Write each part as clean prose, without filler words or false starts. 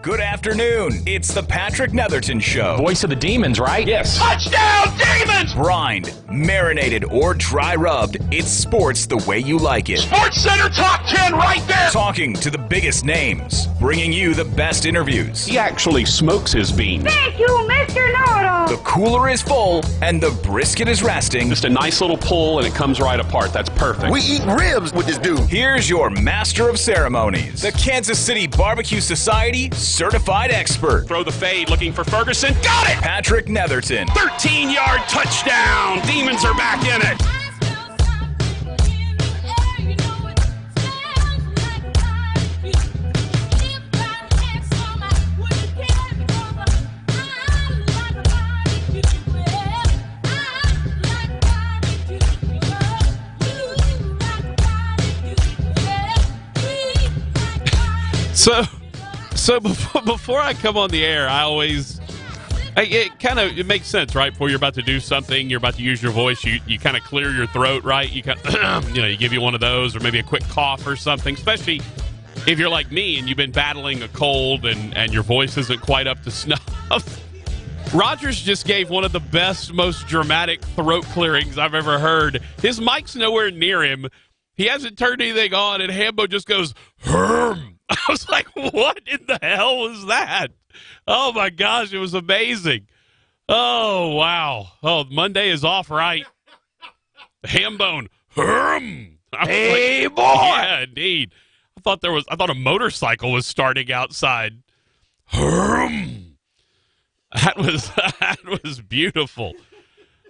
Good afternoon. It's the Patrick Netherton Show. Voice of the Demons, right? Yes. Touchdown, Demons! Brined, marinated, or dry rubbed, it's sports the way you like it. Sports Center Top 10 right there! Talking to the biggest names, bringing you the best interviews. He actually smokes his beans. Thank you, Mr. Know-It-All. The cooler is full, and the brisket is resting. Just a nice little pull, and it comes right apart. That's perfect. We eat ribs with this dude. Here's your master of ceremonies, the Kansas City Barbecue Society certified expert. Throw the fade, looking for Ferguson. Got it! Patrick Netherton. 13-yard touchdown. Demons are back in it. So before I come on the air, it makes sense, right? Before you're about to do something, you're about to use your voice, you kind of clear your throat, right? You you give you one of those, or maybe a quick cough or something, especially if you're like me and you've been battling a cold and your voice isn't quite up to snuff. Rodgers just gave one of the best, most dramatic throat clearings I've ever heard. His mic's nowhere near him. He hasn't turned anything on, and Hambo just goes, "Herm." I was like, what in the hell was that? Oh, my gosh, it was amazing. Oh, wow. Oh, Monday is off right. Hambone. Hey, boy. Yeah, indeed. I thought a motorcycle was starting outside. That was beautiful.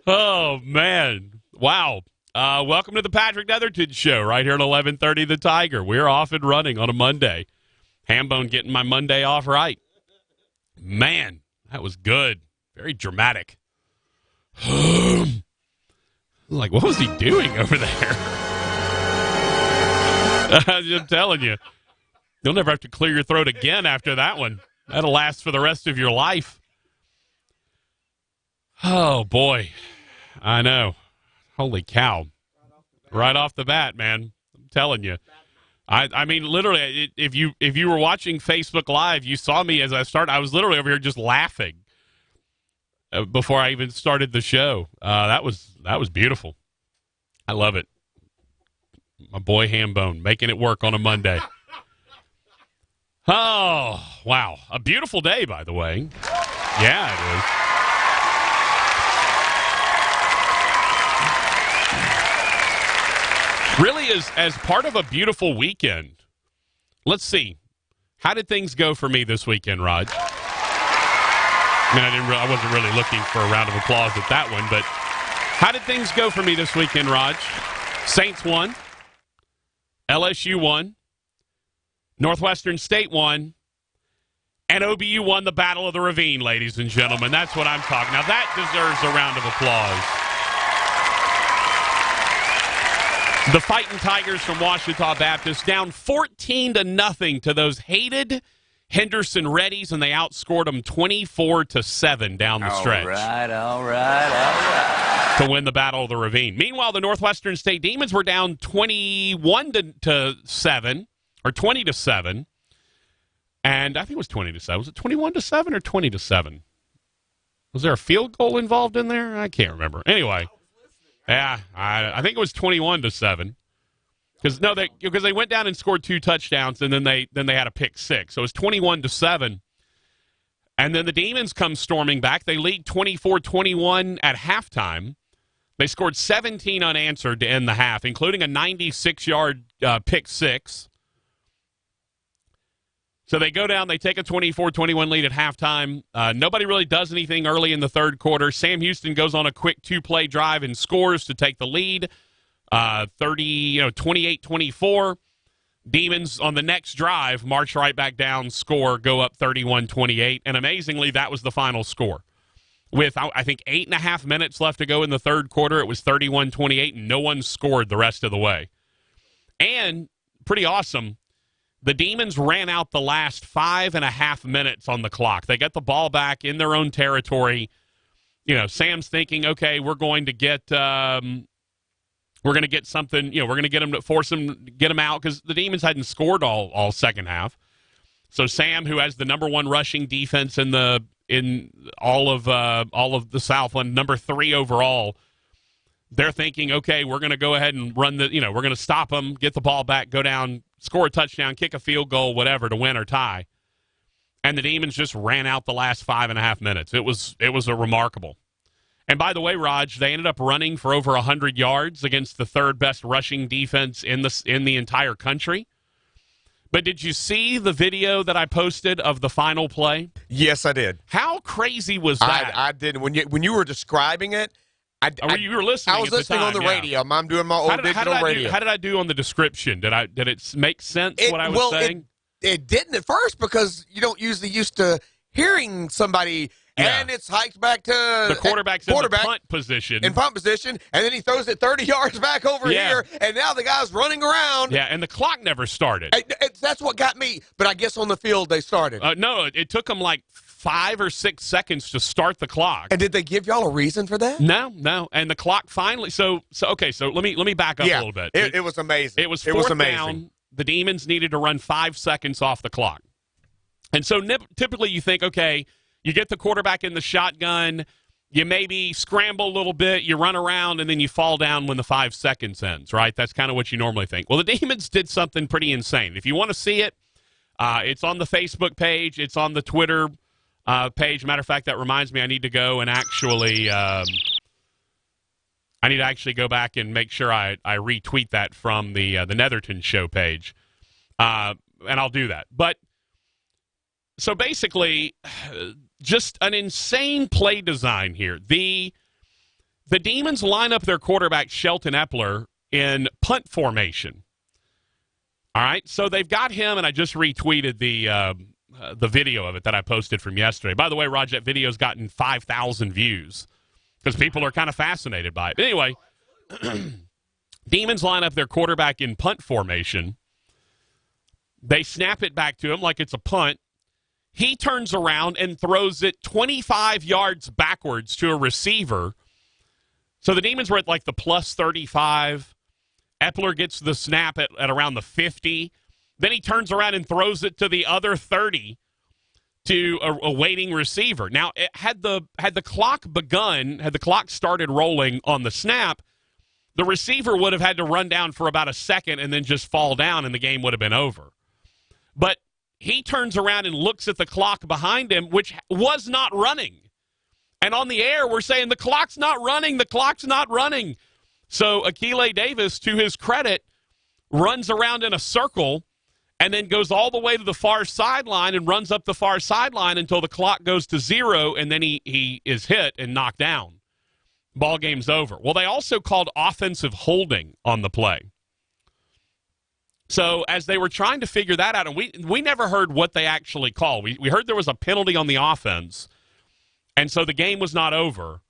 Oh, man. Wow. Welcome to the Patrick Netherton Show right here at 11:30 The Tiger. We're off and running on a Monday. Hambone getting my Monday off right. Man, that was good. Very dramatic. Like, what was he doing over there? I'm telling you. You'll never have to clear your throat again after that one. That'll last for the rest of your life. Oh, boy. I know. Holy cow. Right off the bat, man. I'm telling you. I mean, literally, if you were watching Facebook Live, you saw me as I started. I was literally over here just laughing before I even started the show. That was beautiful. I love it. My boy Hambone making it work on a Monday. Oh, wow. A beautiful day, by the way. Yeah, it is. Really, as part of a beautiful weekend. Let's see. How did things go for me this weekend, Raj? I mean, I wasn't really looking for a round of applause at that one, but how did things go for me this weekend, Raj? Saints won. LSU won. Northwestern State won. And OBU won the Battle of the Ravine, ladies and gentlemen. That's what I'm talking. Now, that deserves a round of applause. The Fighting Tigers from Ouachita Baptist down 14-0 to those hated Henderson Reddies, and they outscored them 24-7 down the stretch. All right. To win the Battle of the Ravine. Meanwhile, the Northwestern State Demons were down 21-7 or 20-7, and I think it was 20-7. Was it 21-7 or 20-7? Was there a field goal involved in there? I can't remember. Anyway. Yeah, I think it was 21-7, because they went down and scored 2 touchdowns, and then they had a pick 6, so it was 21-7, and then the Demons come storming back. They lead 24-21 at halftime. They scored 17 unanswered to end the half, including a 96-yard pick 6. So they go down, they take a 24-21 lead at halftime. Nobody really does anything early in the third quarter. Sam Houston goes on a quick 2-play drive and scores to take the lead, 28-24. Demons on the next drive march right back down, score, go up 31-28, and amazingly, that was the final score. With, I think, 8.5 minutes left to go in the third quarter, it was 31-28, and no one scored the rest of the way. And, pretty awesome, the Demons ran out the last 5.5 minutes on the clock. They get the ball back in their own territory. Sam's thinking, okay, we're going to get something. We're going to get them to force them, get them out, because the Demons hadn't scored all second half. So Sam, who has the number 1 rushing defense in all of the Southland, number 3 overall, they're thinking, okay, we're going to go ahead and run we're going to stop them, get the ball back, go down, score a touchdown, kick a field goal, whatever, to win or tie. And the Demons just ran out the last 5.5 minutes. It was a remarkable. And by the way, Raj, they ended up running for over 100 yards against the 3rd best rushing defense in the entire country. But did you see the video that I posted of the final play? Yes, I did. How crazy was that? I did. When you were describing it, you were listening. I was listening on the radio. I'm doing my old digital radio. How did I do on the description? Did it make sense what I was saying? It didn't at first because you don't usually used to hearing somebody. Yeah. And it's hiked back to the quarterback's in the punt position. In punt position, and then he throws it 30 yards back over here, and now the guy's running around. Yeah, and the clock never started. That's what got me. But I guess on the field they started. No, it took them like 5 or 6 seconds to start the clock. And did they give y'all a reason for that? No. And the clock finally. So okay. So let me back up a little bit. It was amazing. It was fourth down. The Demons needed to run 5 seconds off the clock, and so typically you think, okay. You get the quarterback in the shotgun, you maybe scramble a little bit, you run around, and then you fall down when the 5 seconds ends, right? That's kind of what you normally think. Well, the Demons did something pretty insane. If you want to see it, it's on the Facebook page. It's on the Twitter page. Matter of fact, that reminds me I need to go and actually go back and make sure I retweet that from the Netherton Show page, and I'll do that. But so basically, just an insane play design here. The Demons line up their quarterback, Shelton Epler, in punt formation. All right, so they've got him, and I just retweeted the video of it that I posted from yesterday. By the way, Roger, that video's gotten 5,000 views because people are kind of fascinated by it. But anyway, Demons line up their quarterback in punt formation. They snap it back to him like it's a punt. He turns around and throws it 25 yards backwards to a receiver. So the Demons were at like the plus 35. Epler gets the snap at around the 50. Then he turns around and throws it to the other 30 to a waiting receiver. Now, had the clock started rolling on the snap, the receiver would have had to run down for about a second and then just fall down, and the game would have been over. But he turns around and looks at the clock behind him, which was not running. And on the air, we're saying, the clock's not running, the clock's not running. So Akile Davis, to his credit, runs around in a circle and then goes all the way to the far sideline and runs up the far sideline until the clock goes to 0, and then he is hit and knocked down. Ball game's over. Well, they also called offensive holding on the play. So as they were trying to figure that out, and we never heard what they actually called. We heard there was a penalty on the offense, and so the game was not over.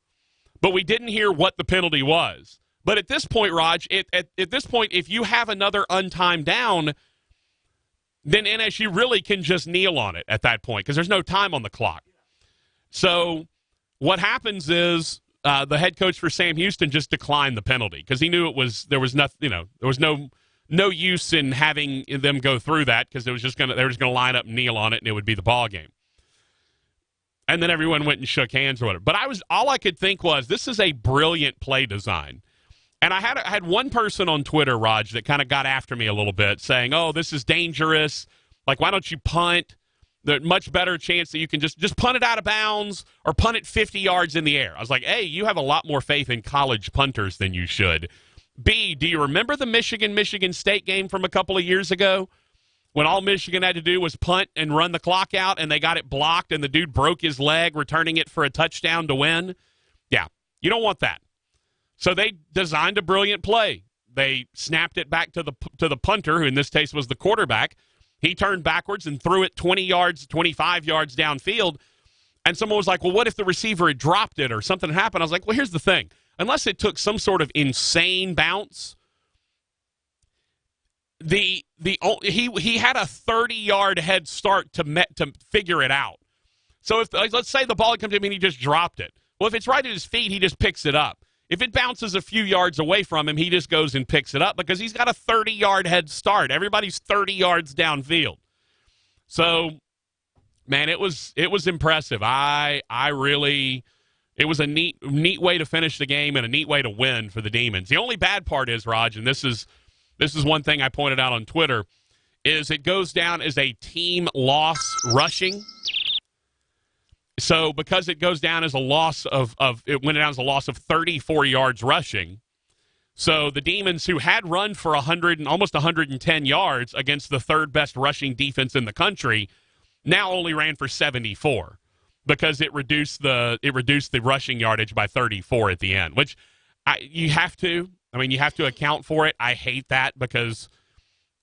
But we didn't hear what the penalty was. But at this point, Raj, at this point, if you have another untimed down, then NSU really can just kneel on it at that point because there's no time on the clock. So what happens is the head coach for Sam Houston just declined the penalty because he knew there was no use in having them go through that because they were just going to line up and kneel on it, and it would be the ball game. And then everyone went and shook hands or whatever. But all I could think was, this is a brilliant play design. And I had one person on Twitter, Raj, that kind of got after me a little bit, saying, "Oh, this is dangerous. Like, why don't you punt? There's much better chance that you can just punt it out of bounds or punt it 50 yards in the air." I was like, "A, you have a lot more faith in college punters than you should. B, do you remember the Michigan State game from a couple of years ago when all Michigan had to do was punt and run the clock out, and they got it blocked, and the dude broke his leg returning it for a touchdown to win? Yeah, you don't want that." So they designed a brilliant play. They snapped it back to the punter, who in this case was the quarterback. He turned backwards and threw it 20 yards, 25 yards downfield. And someone was like, "Well, what if the receiver had dropped it or something happened?" I was like, "Well, here's the thing. Unless it took some sort of insane bounce, he had a 30-yard head start to figure it out. So if let's say the ball comes to him and he just dropped it. Well, if it's right at his feet, he just picks it up. If it bounces a few yards away from him, he just goes and picks it up because he's got a 30-yard head start. Everybody's 30 yards downfield. So, man, it was impressive. It was a neat way to finish the game and a neat way to win for the Demons. The only bad part is, Raj, and this is one thing I pointed out on Twitter, is it goes down as a team loss rushing. So because it goes down as a loss it went down as a loss of 34 yards rushing. So the Demons, who had run for almost 110 yards against the third best rushing defense in the country, now only ran for 74 because it reduced the rushing yardage by 34 at the end, which you have to account for it. I hate that because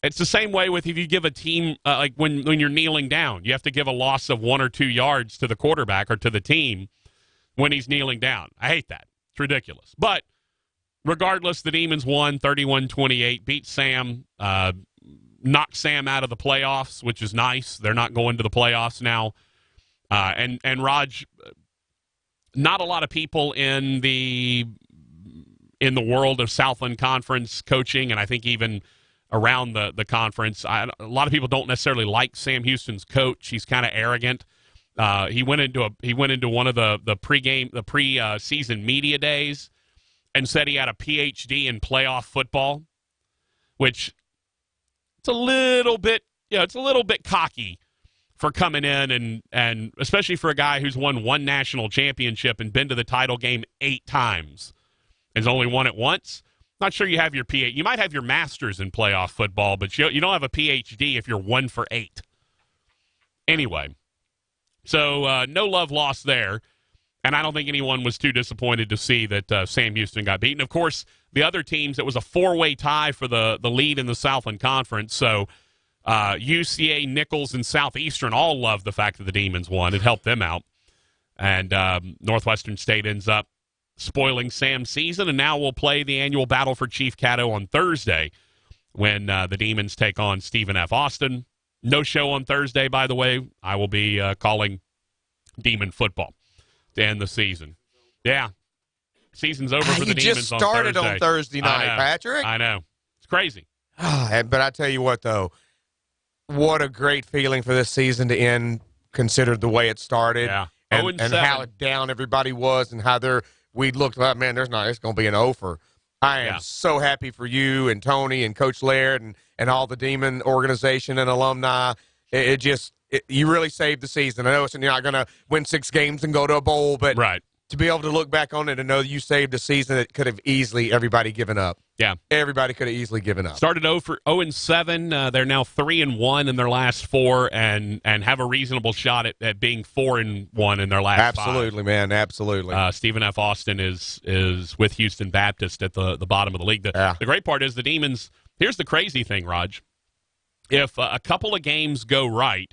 it's the same way with if you give a team, like when you're kneeling down, you have to give a loss of 1 or 2 yards to the quarterback or to the team when he's kneeling down. I hate that. It's ridiculous. But regardless, the Demons won 31-28, beat Sam, knocked Sam out of the playoffs, which is nice. They're not going to the playoffs now. And Raj, not a lot of people in the world of Southland Conference coaching, and I think even around the conference, a lot of people don't necessarily like Sam Houston's coach. He's kind of arrogant. He went into one of the preseason media days and said he had a PhD in playoff football, which it's a little bit cocky for coming in and especially for a guy who's won one national championship and been to the title game 8 times. Has only won it once. Not sure you have your PhD. You might have your master's in playoff football, but you don't have a PhD if you're 1 for 8. Anyway, so no love lost there, and I don't think anyone was too disappointed to see that Sam Houston got beaten. Of course, the other teams, it was a 4-way tie for the lead in the Southland Conference, so UCA, Nichols, and Southeastern all loved the fact that the Demons won. It helped them out, and Northwestern State ends up spoiling Sam's season, and now we'll play the annual Battle for Chief Caddo on Thursday when the Demons take on Stephen F. Austin. No show on Thursday, by the way. I will be calling Demon football to end the season. Yeah. Season's over for the Demons on Thursday. You just started on Thursday night, Patrick. I know. It's crazy. But I tell you what, though, what a great feeling for this season to end, considered the way it started. Yeah. And how down everybody was and how we looked like, man, it's going to be an offer. I am so happy for you and Tony and Coach Laird and all the Demon organization and alumni. You really saved the season. I know you're not going to win 6 games and go to a bowl, but right. To be able to look back on it and know you saved a season that could have easily everybody given up. Yeah. Everybody could have easily given up. Started 0-7. They're now 3-1 in their last 4 and have a reasonable shot at being 4-1 in their last 5. Absolutely, man. Absolutely. Stephen F. Austin is with Houston Baptist at the bottom of the league. The great part is the Demons, here's the crazy thing, Raj. If a couple of games go right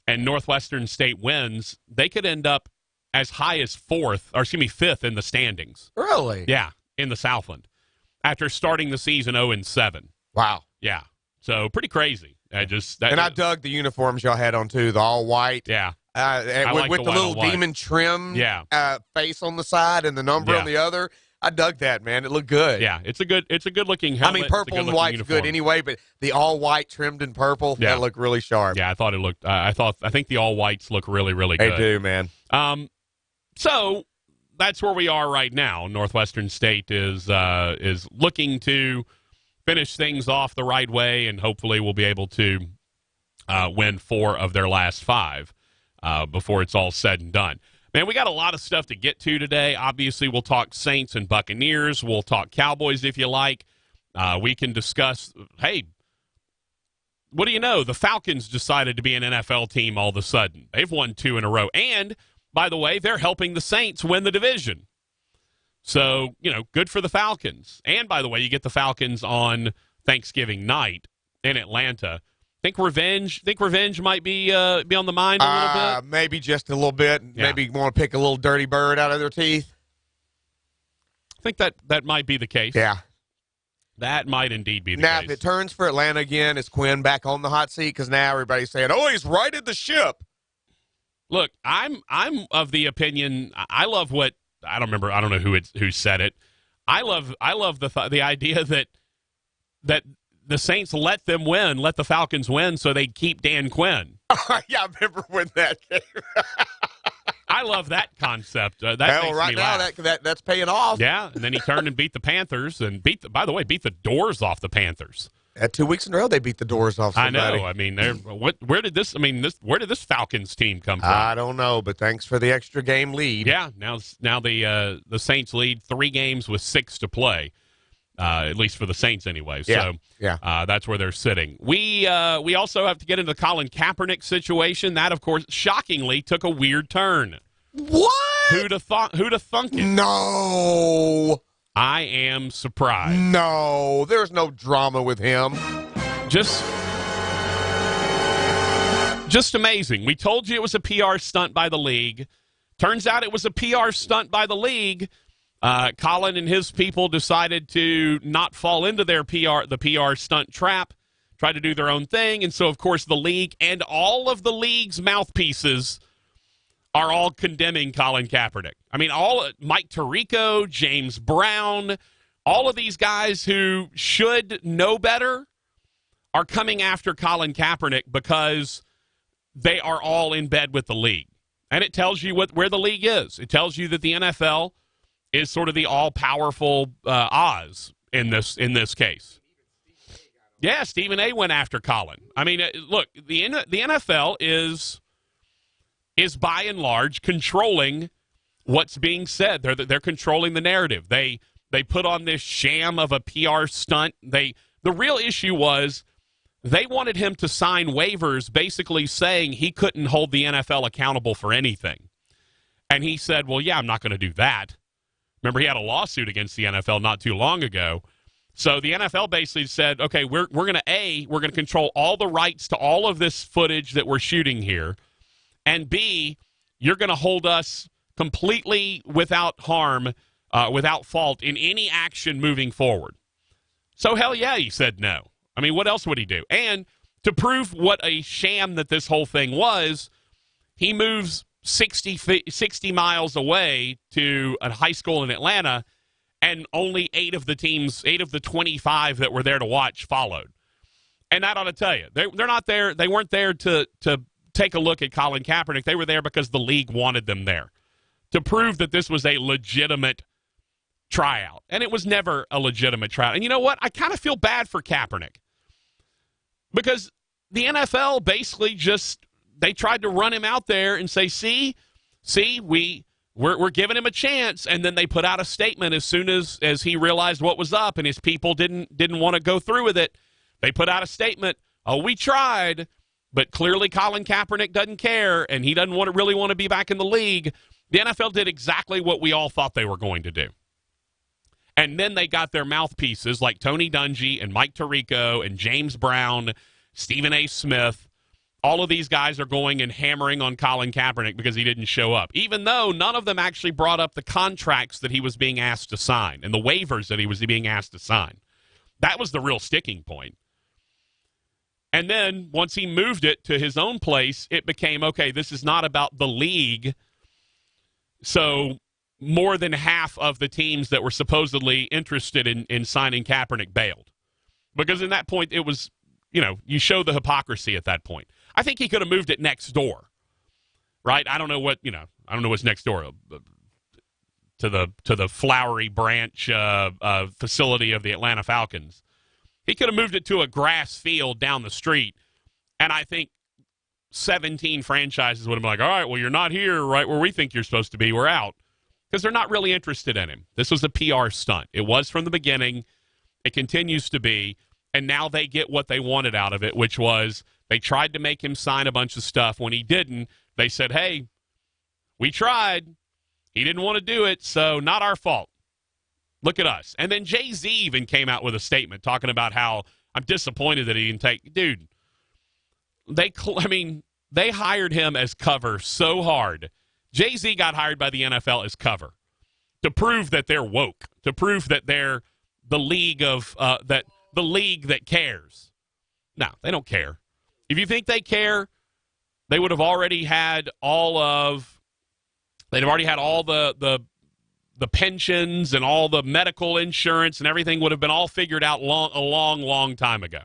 and Northwestern State wins, they could end up as high as 5th in the standings. Really? Yeah, in the Southland. After starting the season 0-7. Wow. Yeah. So pretty crazy. I dug the uniforms y'all had on too, the all white. Yeah. With the little demon trim face on the side and the number on the other. I dug that, man. It looked good. Yeah, it's a good looking helmet. I mean, purple and white's good anyway, but the all white trimmed in purple, that looked really sharp. Yeah, I thought it looked. I think the all whites look really, really good. They do, man. So that's where we are right now. Northwestern State is looking to finish things off the right way, and hopefully we'll be able to win 4 of their last 5 before it's all said and done. Man, we got a lot of stuff to get to today. Obviously, we'll talk Saints and Buccaneers. We'll talk Cowboys if you like. We can discuss, hey, what do you know? The Falcons decided to be an NFL team all of a sudden. They've won 2 in a row. And, by the way, they're helping the Saints win the division. So, good for the Falcons. And, by the way, you get the Falcons on Thanksgiving night in Atlanta. Think revenge might be on the mind a little bit? Maybe just a little bit. Yeah. Maybe want to pick a little dirty bird out of their teeth. I think that might be the case. Yeah. That might indeed be the case. Now, if it turns for Atlanta again, is Quinn back on the hot seat? Because now everybody's saying, he's righted the ship. Look, I'm of the opinion, I love what, I don't know who said it. I love the idea that the Saints let the Falcons win so they keep Dan Quinn. Yeah, I remember when that came. I love that concept. That Hell, makes right me now laugh. that's paying off. Yeah, and then he turned and beat the Panthers, and beat the doors off the Panthers. 2 weeks in a row, they beat the doors off somebody. I know. I mean, where did this Falcons team come from? I don't know, but thanks for the extra game lead. Yeah, now the Saints lead 3 games with 6 to play, at least for the Saints anyway. Yeah, So that's where they're sitting. We also have to get into the Colin Kaepernick situation. That, of course, shockingly took a weird turn. What? Who'd have thunk it? No. I am surprised. No, there's no drama with him. Just amazing. We told you it was a PR stunt by the league. Turns out it was a PR stunt by the league. Colin and his people decided to not fall into the PR stunt trap, try to do their own thing. And so, of course, the league and all of the league's mouthpieces are all condemning Colin Kaepernick. I mean, Mike Tirico, James Brown, all of these guys who should know better are coming after Colin Kaepernick because they are all in bed with the league. And it tells you where the league is. It tells you that the NFL is sort of the all-powerful Oz in this case. Yeah, Stephen A. went after Colin. I mean, look, the NFL is by and large controlling what's being said. They're controlling the narrative. They put on this sham of a PR stunt. The real issue was they wanted him to sign waivers basically saying he couldn't hold the NFL accountable for anything. And he said, well, yeah, I'm not going to do that. Remember, he had a lawsuit against the NFL not too long ago. So the NFL basically said, okay, we're going to control all the rights to all of this footage that we're shooting here. And B, you're going to hold us completely without harm, without fault in any action moving forward. So, hell yeah, he said no. I mean, what else would he do? And to prove what a sham that this whole thing was, he moves 60 miles away to a high school in Atlanta, and only 8 of the 25 that were there to watch followed. And that ought to tell you, they're not there. They weren't there to take a look at Colin Kaepernick. They were there because the league wanted them there to prove that this was a legitimate tryout. And it was never a legitimate tryout. And you know what? I kind of feel bad for Kaepernick because the NFL basically they tried to run him out there and say, see, we're giving him a chance. And then they put out a statement as soon as he realized what was up and his people didn't want to go through with it. They put out a statement, oh, we tried. But clearly Colin Kaepernick doesn't care, and he doesn't really want to be back in the league. The NFL did exactly what we all thought they were going to do. And then they got their mouthpieces like Tony Dungy and Mike Tirico and James Brown, Stephen A. Smith. All of these guys are going and hammering on Colin Kaepernick because he didn't show up, even though none of them actually brought up the contracts that he was being asked to sign and the waivers that he was being asked to sign. That was the real sticking point. And then once he moved it to his own place, it became, okay, this is not about the league. So more than half of the teams that were supposedly interested in signing Kaepernick bailed. Because in that point, it was, you show the hypocrisy at that point. I think he could have moved it next door, right? I don't know what's next door to the Flowery Branch facility of the Atlanta Falcons. He could have moved it to a grass field down the street, and I think 17 franchises would have been like, all right, well, you're not here right where we think you're supposed to be. We're out. Because they're not really interested in him. This was a PR stunt. It was from the beginning. It continues to be. And now they get what they wanted out of it, which was they tried to make him sign a bunch of stuff. When he didn't, they said, hey, we tried. He didn't want to do it, so not our fault. Look at us. And then Jay-Z even came out with a statement talking about how I'm disappointed that he didn't take. Dude, they hired him as cover so hard. Jay-Z got hired by the NFL as cover to prove that they're woke, to prove that they're the league the league that cares. No, they don't care. If you think they care, they would have already had all the pensions and all the medical insurance and everything would have been all figured out a long time ago.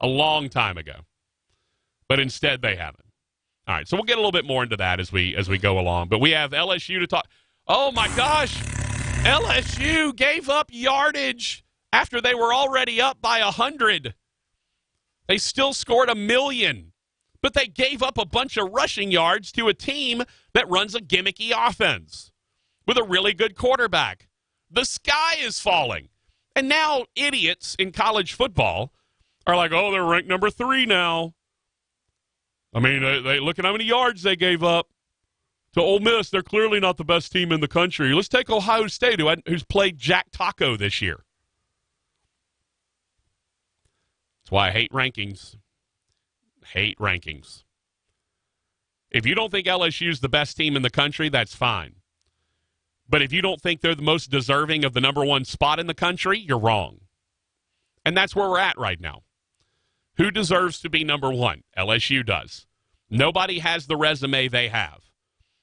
A long time ago. But instead, they haven't. All right, so we'll get a little bit more into that as we go along. But we have LSU to talk. Oh, my gosh. LSU gave up yardage after they were already up by 100. They still scored 1,000,000, but they gave up a bunch of rushing yards to a team that runs a gimmicky offense with a really good quarterback. The sky is falling. And now idiots in college football are like, oh, they're ranked number 3 now. I mean, they look at how many yards they gave up to Ole Miss. They're clearly not the best team in the country. Let's take Ohio State, who's played Jack Taco this year. That's why I hate rankings. Hate rankings. If you don't think LSU's the best team in the country, that's fine. But if you don't think they're the most deserving of the number 1 spot in the country, you're wrong. And that's where we're at right now. Who deserves to be number 1? LSU does. Nobody has the resume they have.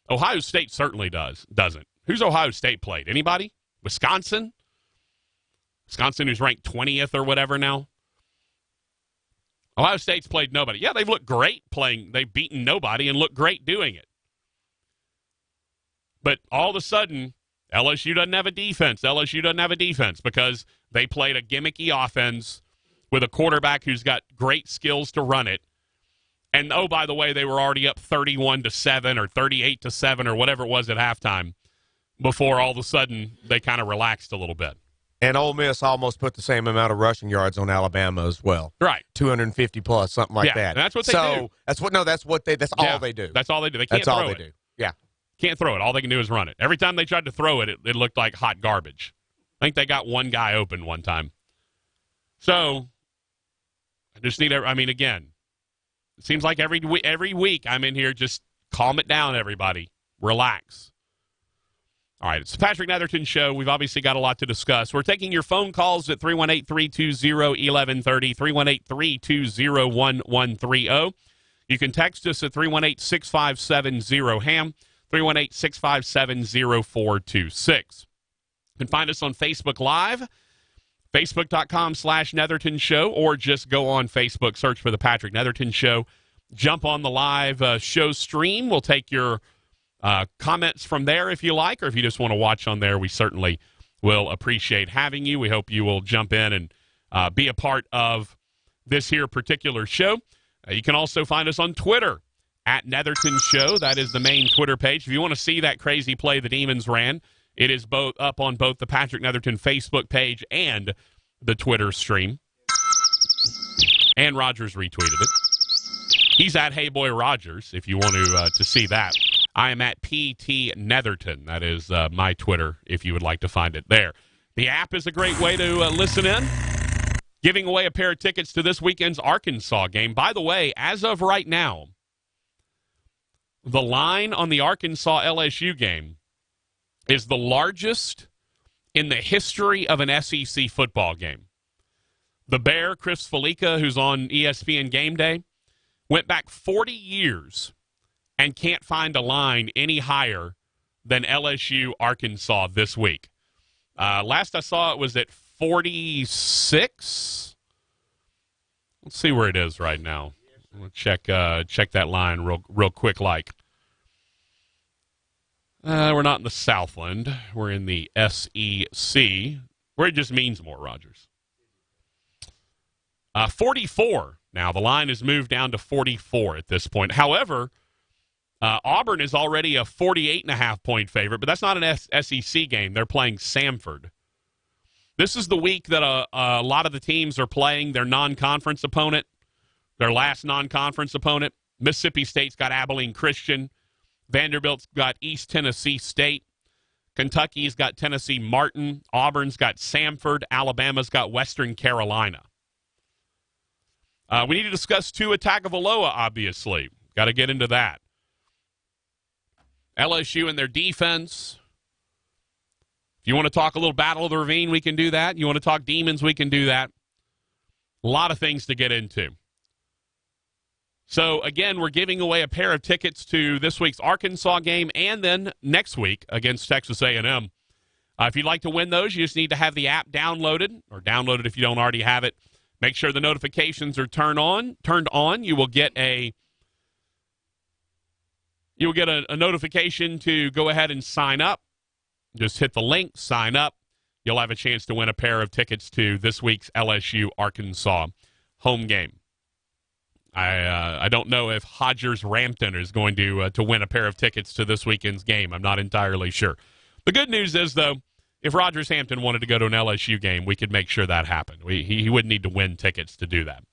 Ohio State certainly doesn't. Who's Ohio State played? Anybody? Wisconsin? Wisconsin, who's ranked 20th or whatever now? Ohio State's played nobody. Yeah, they've looked great playing. They've beaten nobody and looked great doing it. But all of a sudden, LSU doesn't have a defense. LSU doesn't have a defense because they played a gimmicky offense with a quarterback who's got great skills to run it. And, oh, by the way, they were already up 31-7 or 38-7 or whatever it was at halftime before all of a sudden they kind of relaxed a little bit. And Ole Miss almost put the same amount of rushing yards on Alabama as well. Right. 250 plus, something like that. And that's what they do. That's all they do. That's all they do. They can't throw it. That's all they do. Yeah. Can't throw it. All they can do is run it. Every time they tried to throw it, it looked like hot garbage. I think they got one guy open one time. So, I just need, again, it seems like every week I'm in here, just calm it down, everybody. Relax. All right, it's the Patrick Netherton Show. We've obviously got a lot to discuss. We're taking your phone calls at 318-320-1130, 318-320-1130. You can text us at 318-6570-HAM, 318-657-0426. You can find us on Facebook Live, facebook.com/Netherton Show, or just go on Facebook, search for the Patrick Netherton Show. Jump on the live show stream. We'll take your comments from there if you like, or if you just want to watch on there, we certainly will appreciate having you. We hope you will jump in and be a part of this here particular show. You can also find us on Twitter at Netherton Show. That is the main Twitter page. If you want to see that crazy play the Demons ran, it is both up on both the Patrick Netherton Facebook page and the Twitter stream. And Rogers retweeted it. He's at Hey Boy Rogers if you want to see that. I am at PT Netherton. That is my Twitter if you would like to find it there. The app is a great way to listen in. Giving away a pair of tickets to this weekend's Arkansas game. By the way, as of right now, the line on the Arkansas-LSU game is the largest in the history of an SEC football game. The Bear, Chris Felica, who's on ESPN Game Day, went back 40 years and can't find a line any higher than LSU-Arkansas this week. Last I saw it was at 46. Let's see where it is right now. We'll check that line real quick. We're not in the Southland. We're in the SEC, where it just means more, Rogers. 44. Now, the line has moved down to 44 at this point. However, Auburn is already a 48.5-point favorite, but that's not an SEC game. They're playing Samford. This is the week that a lot of the teams are playing their non-conference opponent, their last non-conference opponent. Mississippi State's got Abilene Christian. Vanderbilt's got East Tennessee State. Kentucky's got Tennessee Martin. Auburn's got Samford. Alabama's got Western Carolina. We need to discuss Tua Tagovailoa, obviously. Got to get into that. LSU and their defense. If you want to talk a little Battle of the Ravine, we can do that. You want to talk Demons, we can do that. A lot of things to get into. So, again, we're giving away a pair of tickets to this week's Arkansas game and then next week against Texas A&M. If you'd like to win those, you just need to have the app downloaded, or download it if you don't already have it. Make sure the notifications are turned on. You will get a notification to go ahead and sign up. Just hit the link, sign up. You'll have a chance to win a pair of tickets to this week's LSU-Arkansas home game. I don't know if Hodgers-Rampton is going to win a pair of tickets to this weekend's game. I'm not entirely sure. The good news is, though, if Rodgers-Hampton wanted to go to an LSU game, we could make sure that happened. He wouldn't need to win tickets to do that.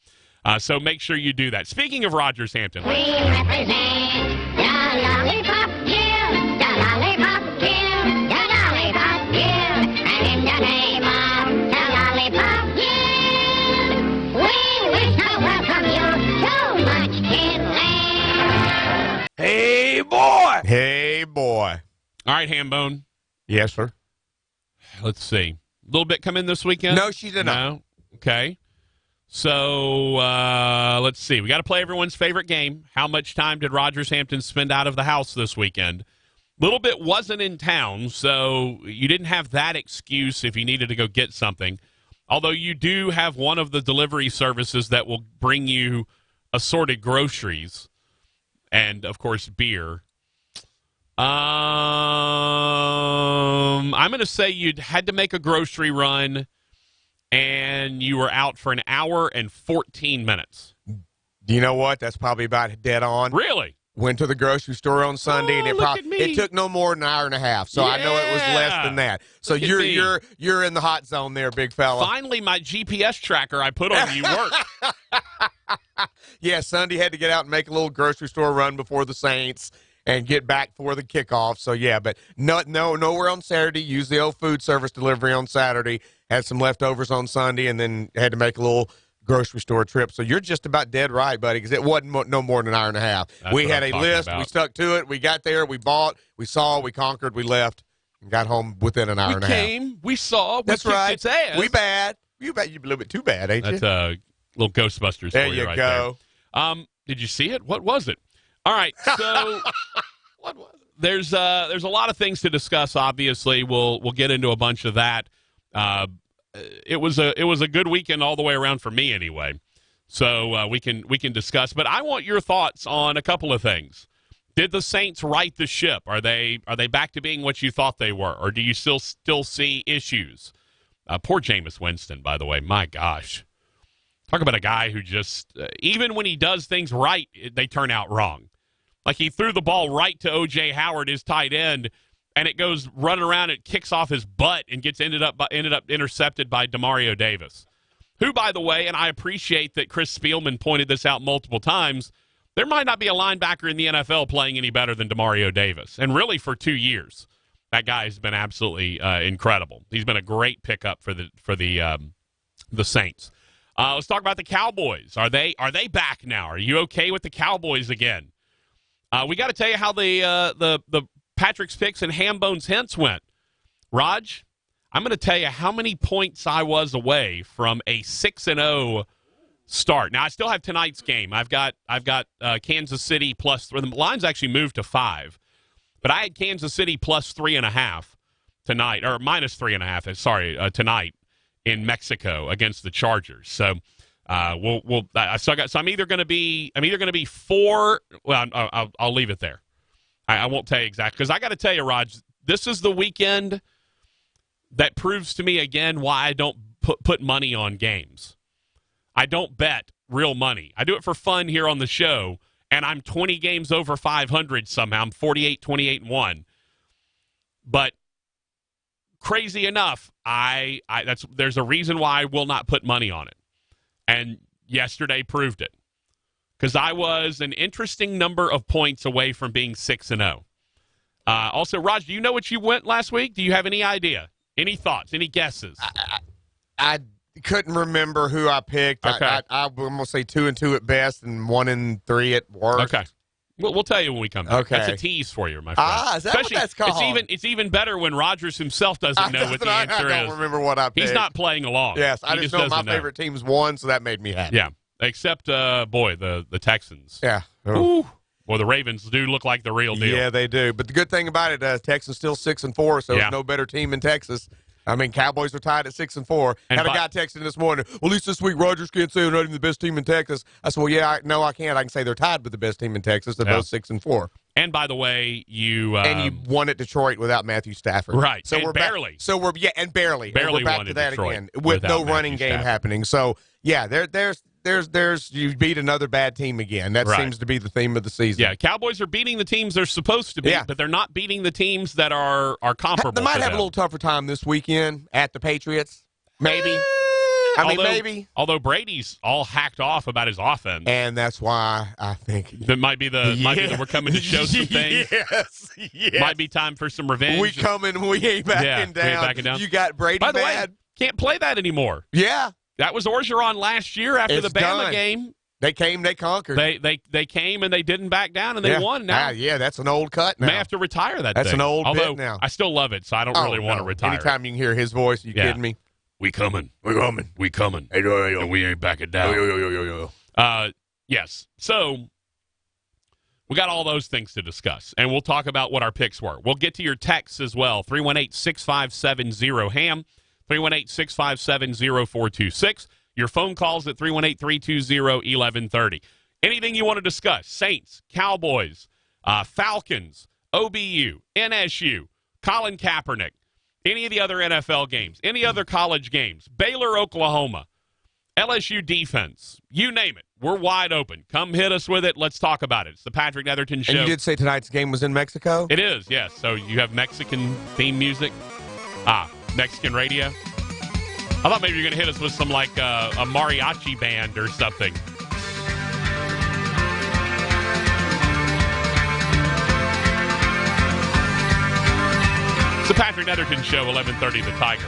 So make sure you do that. Speaking of Rodgers-Hampton. We represent the Lollipop Guild, the Lollipop Guild, the Lollipop Guild, and in the name of the Lollipop Guild, we wish to welcome you to Munchkin Land. Hey, boy! Hey, boy. All right, Hambone. Yes, sir. Let's see. A little bit come in this weekend? No, she did not. No? Okay. So, let's see. We got to play everyone's favorite game. How much time did Rodgers-Hampton spend out of the house this weekend? Little Bit wasn't in town, so you didn't have that excuse if you needed to go get something. Although you do have one of the delivery services that will bring you assorted groceries and, of course, beer. I'm going to say you had to make a grocery run, and you were out for an hour and 14 minutes. You know what? That's probably about dead on. Really? Went to the grocery store on Sunday, and it took no more than an hour and a half. So I know it was less than that. So you're in the hot zone there, big fella. Finally, my GPS tracker I put on you worked. Yeah, Sunday had to get out and make a little grocery store run before the Saints and get back for the kickoff. So, yeah, but nowhere on Saturday. Used the old food service delivery on Saturday. Had some leftovers on Sunday, and then had to make a little grocery store trip. So you're just about dead right, buddy, because it wasn't no more than an hour and a half. We had a list. We stuck to it. We got there. We bought. We saw. We conquered. We left and got home within an hour and a half. We came. We saw. That's right. Its ass. We bad. You bet. You're a little bit too bad, ain't you? That's a little Ghostbusters there for you you right go. there. Did you see it? What was it? All right, so what was it? There's a lot of things to discuss. Obviously, we'll get into a bunch of that. It was a good weekend all the way around for me, anyway. So we can discuss. But I want your thoughts on a couple of things. Did the Saints right the ship? Are they back to being what you thought they were, or do you still see issues? Poor Jameis Winston, by the way. My gosh. Talk about a guy who just, even when he does things right, they turn out wrong. Like he threw the ball right to O.J. Howard, his tight end, and it goes running around, it kicks off his butt and ended up intercepted by Demario Davis, who, by the way, and I appreciate that Chris Spielman pointed this out multiple times, there might not be a linebacker in the NFL playing any better than Demario Davis, and really for 2 years. That guy has been absolutely incredible. He's been a great pickup for the Saints. Let's talk about the Cowboys. Are they back now? Are you okay with the Cowboys again? We got to tell you how the Patrick's Picks and Hambone's Hints went. Raj, I'm going to tell you how many points I was away from a 6-0 start. Now I still have tonight's game. I've got Kansas City plus. The line's actually moved to 5, but I had Kansas City plus 3.5 tonight, or minus 3.5. Sorry, tonight. In Mexico against the Chargers. So So I'm either going to be 4. Well, I'll leave it there. I won't tell you exactly, because I got to tell you, Raj, this is the weekend that proves to me again why I don't put money on games. I don't bet real money. I do it for fun here on the show, and I'm 20 games over 500 somehow. I'm 48, 28, and 1. But crazy enough, there's a reason why I will not put money on it. And yesterday proved it. Because I was an interesting number of points away from being 6-0. Also, Raj, do you know what you went last week? Do you have any idea? Any thoughts? Any guesses? I couldn't remember who I picked. Okay. I'm going to say 2-2 at best and 1-3 at worst. Okay. We'll tell you when we come back. Okay. That's a tease for you, my friend. Is that what that's called? It's even better when Rogers himself doesn't know what the answer is. I don't remember what I picked. He's not playing along. Yes, I just know my favorite teams won, so that made me happy. Yeah, except, the Texans. Yeah. Ooh. Well, the Ravens do look like the real deal. Yeah, they do. But the good thing about it, Texas still 6-4, so there's no better team in Texas. I mean, Cowboys are tied at 6-4. Had a guy texting this morning, well, at least this week Rogers can't say they're not even the best team in Texas. I said, well, yeah, no, I can't. I can say they're tied with the best team in Texas. They're both 6-4. And by the way, you won at Detroit without Matthew Stafford, right? So we're barely. And barely We're back won to at that Detroit again with no running Matthew game Stafford. happening. So yeah, there's you beat another bad team again. That seems to be the theme of the season. Yeah, Cowboys are beating the teams they're supposed to beat, but they're not beating the teams that are comparable. They might to have them. a little tougher time this weekend at the Patriots. Maybe. Maybe. Although Brady's all hacked off about his offense, and that's why I think that might be the we're coming to show some things. Yes. Might be time for some revenge. We coming. We ain't backing down. We ain't backing down. You got Brady By the bad. way, can't play that anymore. Yeah. That was Orgeron last year after the Bama game. They came, they conquered. They came and they didn't back down and they won. Now, that's an old cut now. May have to retire that. That's thing. an old Although, bit now. I still love it, so I don't really want to retire. Anytime you can hear his voice, you kidding me? We coming. We coming. We coming. And we ain't backing down. Yes. So we got all those things to discuss, and we'll talk about what our picks were. We'll get to your texts as well. 318-657-0HAM, 318-657-0426. Your phone calls at 318-320-1130. Anything you want to discuss, Saints, Cowboys, Falcons, OBU, NSU, Colin Kaepernick, any of the other NFL games, any other college games, Baylor, Oklahoma, LSU defense, you name it. We're wide open. Come hit us with it. Let's talk about it. It's the Patrick Netherton Show. And you did say tonight's game was in Mexico? It is, yes. So you have Mexican theme music. Mexican radio. I thought maybe you were going to hit us with some like a mariachi band or something. It's the Patrick Netherton Show, 1130 The Tiger.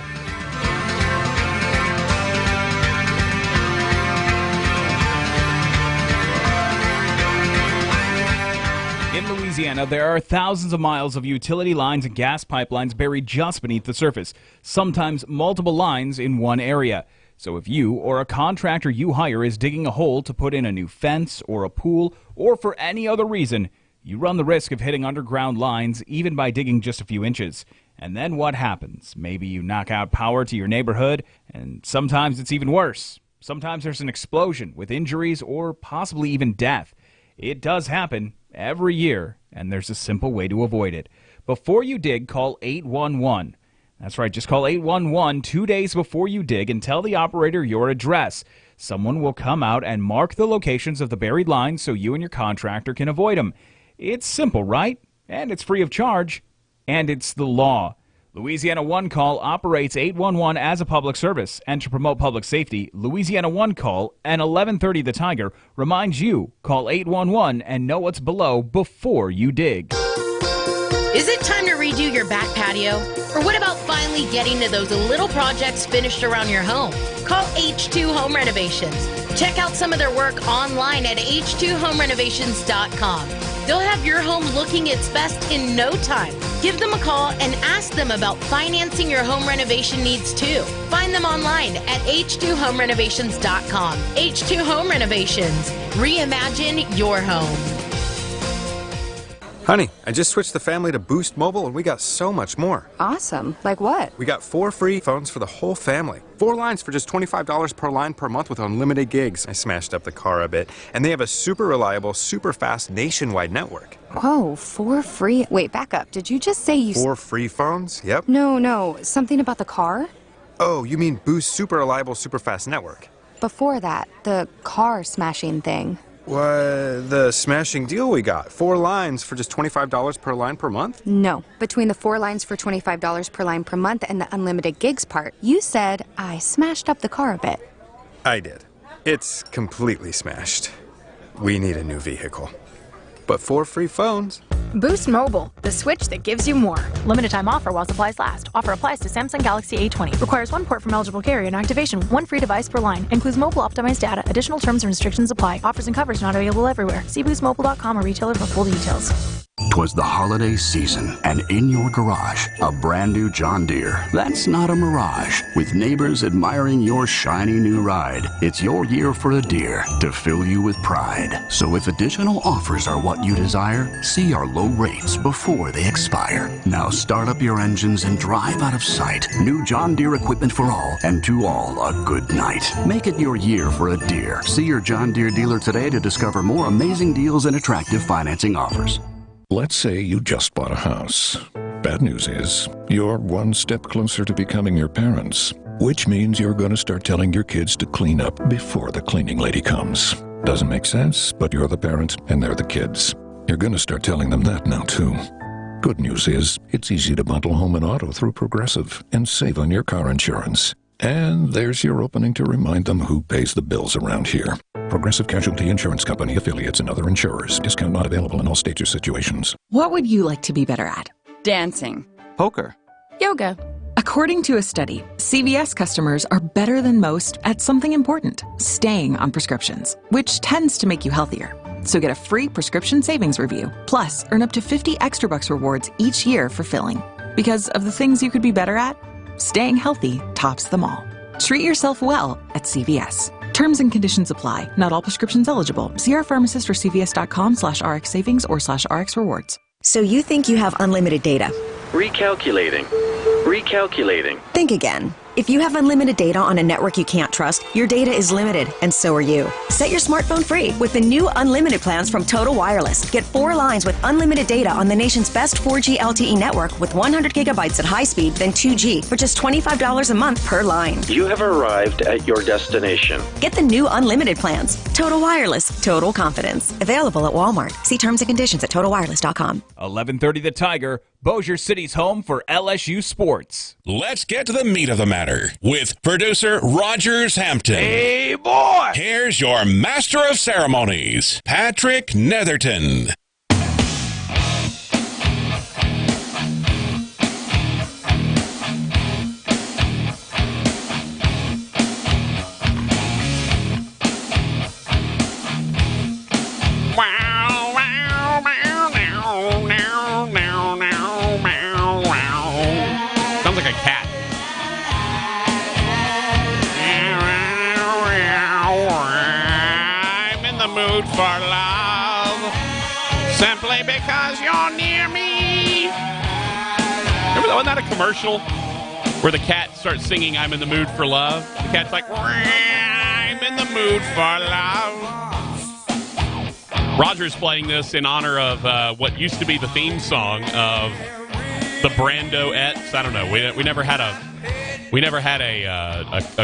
In Louisiana, there are thousands of miles of utility lines and gas pipelines buried just beneath the surface, sometimes multiple lines in one area. So if you or a contractor you hire is digging a hole to put in a new fence or a pool or for any other reason, you run the risk of hitting underground lines even by digging just a few inches. And then what happens? Maybe you knock out power to your neighborhood, and sometimes it's even worse. Sometimes there's an explosion with injuries or possibly even death. It does happen every year, and there's a simple way to avoid it. Before you dig, call 811. That's right, just call 811 2 days before you dig and tell the operator your address. Someone will come out and mark the locations of the buried lines so you and your contractor can avoid them. It's simple, right? And it's free of charge. And it's the law. Louisiana One Call operates 811 as a public service, and to promote public safety, Louisiana One Call and 1130 The Tiger reminds you, call 811 and know what's below before you dig. Is it time to redo your back patio? Or what about finally getting to those little projects finished around your home? Call H2 Home Renovations. Check out some of their work online at h2homerenovations.com. They'll have your home looking its best in no time. Give them a call and ask them about financing your home renovation needs too. Find them online at h2homerenovations.com. H2 Home Renovations. Reimagine your home. Honey, I just switched the family to Boost Mobile and we got so much more. Awesome. Like what? We got 4 free phones for the whole family. 4 lines for just $25 per line per month with unlimited gigs. I smashed up the car a bit. And they have a super reliable, super fast nationwide network. Whoa, 4 free? Wait, back up. Did you just say you... 4 free phones? Yep. No. Something about the car? Oh, you mean Boost super reliable, super fast network. Before that, the car smashing thing. What? The smashing deal we got. 4 lines for just $25 per line per month? No. Between the 4 lines for $25 per line per month and the unlimited gigs part, you said I smashed up the car a bit. I did. It's completely smashed. We need a new vehicle. But 4 free phones. Boost Mobile, the switch that gives you more. Limited time offer while supplies last. Offer applies to Samsung Galaxy A20. Requires 1 port from eligible carrier and activation. 1 free device per line. Includes mobile optimized data. Additional terms and restrictions apply. Offers and covers not available everywhere. See boostmobile.com or retailer for full details. 'Twas the holiday season, and in your garage, a brand new John Deere. That's not a mirage. With neighbors admiring your shiny new ride, it's your year for a Deere to fill you with pride. So if additional offers are what you desire, see our low rates before they expire. Now start up your engines and drive out of sight. New John Deere equipment for all, and to all a good night. Make it your year for a Deere. See your John Deere dealer today to discover more amazing deals and attractive financing offers. Let's say you just bought a house. Bad news is, you're one step closer to becoming your parents, which means you're going to start telling your kids to clean up before the cleaning lady comes. Doesn't make sense, but you're the parent and they're the kids. You're going to start telling them that now, too. Good news is, it's easy to bundle home and auto through Progressive and save on your car insurance. And there's your opening to remind them who pays the bills around here. Progressive Casualty Insurance Company, affiliates, and other insurers. Discount not available in all states or situations. What would you like to be better at? Dancing. Poker. Yoga. According to a study, CVS customers are better than most at something important, staying on prescriptions, which tends to make you healthier. So get a free prescription savings review, plus earn up to 50 extra bucks rewards each year for filling. Because of the things you could be better at, staying healthy tops them all. Treat yourself well at CVS. Terms and conditions apply. Not all prescriptions eligible. See our pharmacist or cvs.com/rx savings or /rx rewards. So you think you have unlimited data? Recalculating. Think again. If you have unlimited data on a network you can't trust, your data is limited, and so are you. Set your smartphone free with the new unlimited plans from Total Wireless. Get 4 lines with unlimited data on the nation's best 4G LTE network with 100 gigabytes at high speed, then 2G for just $25 a month per line. You have arrived at your destination. Get the new unlimited plans. Total Wireless, total confidence. Available at Walmart. See terms and conditions at totalwireless.com. 11:30 The Tiger, Bossier City's home for LSU sports. Let's get to the meat of the matter with producer Rogers Hampton. Hey, boy! Here's your master of ceremonies, Patrick Netherton. Sounds like a cat. I'm in the mood for love, simply because you're near me. Remember that? Wasn't that a commercial where the cat starts singing "I'm in the mood for love"? The cat's like, "I'm in the mood for love." Roger's playing this in honor of what used to be the theme song of the Brandoettes. I don't know. We never had a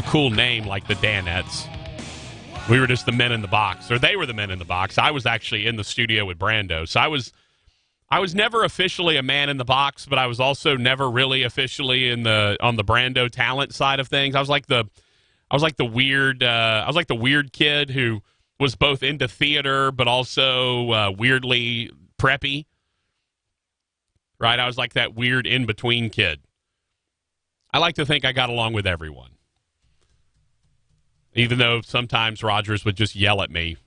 cool name like the Danettes. We were just the men in the box, or they were the men in the box. I was actually in the studio with Brando, so I was never officially a man in the box, but I was also never really officially on the Brando talent side of things. I was like the weird kid who was both into theater but also weirdly preppy. Right? I was like that weird in-between kid. I like to think I got along with everyone. Even though sometimes Rogers would just yell at me.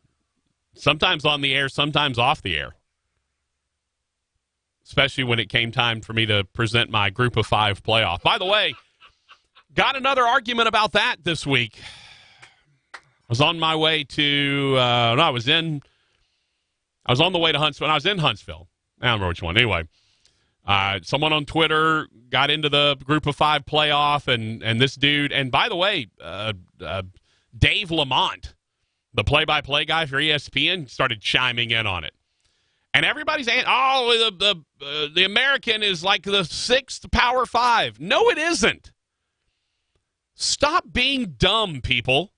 Sometimes on the air, sometimes off the air. Especially when it came time for me to present my Group of 5 playoff. By the way, got another argument about that this week. I was on my way to, I was on the way to Huntsville. I was in Huntsville. I don't remember which one. Anyway. Someone on Twitter got into the Group of 5 playoff, and this dude, and by the way, Dave Lamont, the play-by-play guy for ESPN, started chiming in on it. And everybody's saying, the American is like the 6th Power 5. No, it isn't. Stop being dumb, people.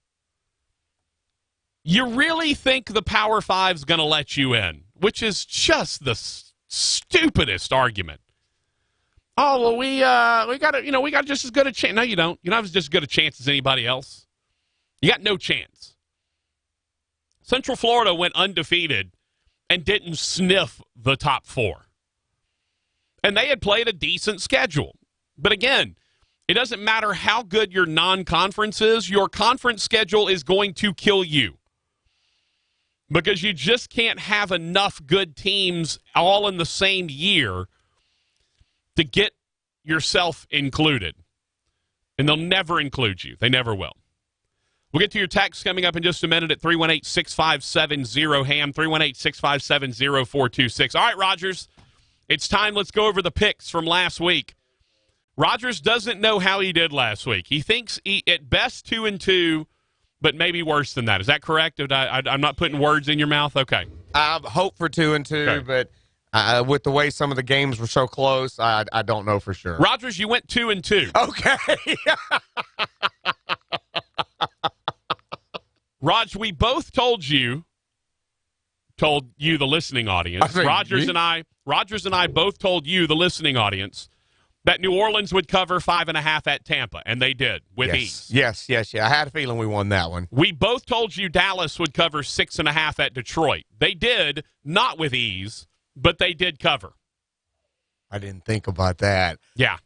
You really think the Power 5's going to let you in, which is just the stupidest argument. Oh, well, we got just as good a chance. No, you don't. You don't have just as good a chance as anybody else. You got no chance. Central Florida went undefeated and didn't sniff the top 4. And they had played a decent schedule. But again, it doesn't matter how good your non-conference is, your conference schedule is going to kill you. because you just can't have enough good teams all in the same year to get yourself included. And they'll never include you. They never will. We'll get to your text coming up in just a minute at 318-657-0HAM, 318-657-0426. All right, Rogers, it's time. Let's go over the picks from last week. Rogers doesn't know how he did last week. He thinks at best 2-2, but maybe worse than that. Is that correct? I'm not putting words in your mouth? Okay. I hope for 2-2, but with the way some of the games were so close, I don't know for sure. Rogers, you went 2-2. Okay. Raj, we both told you the listening audience. Rogers and I both told you, the listening audience, that New Orleans would cover 5.5 at Tampa, and they did with ease. Yes. I had a feeling we won that one. We both told you Dallas would cover 6.5 at Detroit. They did, not with ease, but they did cover. I didn't think about that. Yeah.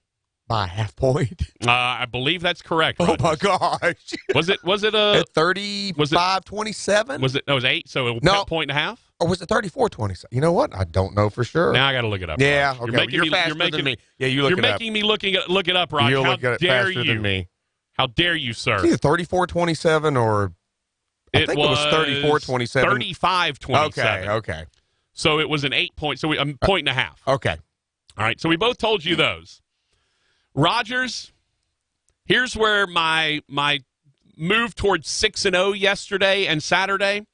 By a half point? I believe that's correct. Oh, Rogers. my gosh. Was it a 35-27? Was it 8, so a point and a half? Or was it 34-27? You know what? I don't know for sure. Now I got to look it up. Yeah, Raj. okay. You're faster than me. Yeah, you look it up. You're making me look it up, Raj. You'll How look at it dare faster you? than me. How dare you, sir? It's either 34-27 or I think it was 34-27. 35-27. Okay. So it was an 8 point, so a point and a half. Okay. All right, so we both told you those. Rogers, here's where my move towards 6-0 yesterday and Saturday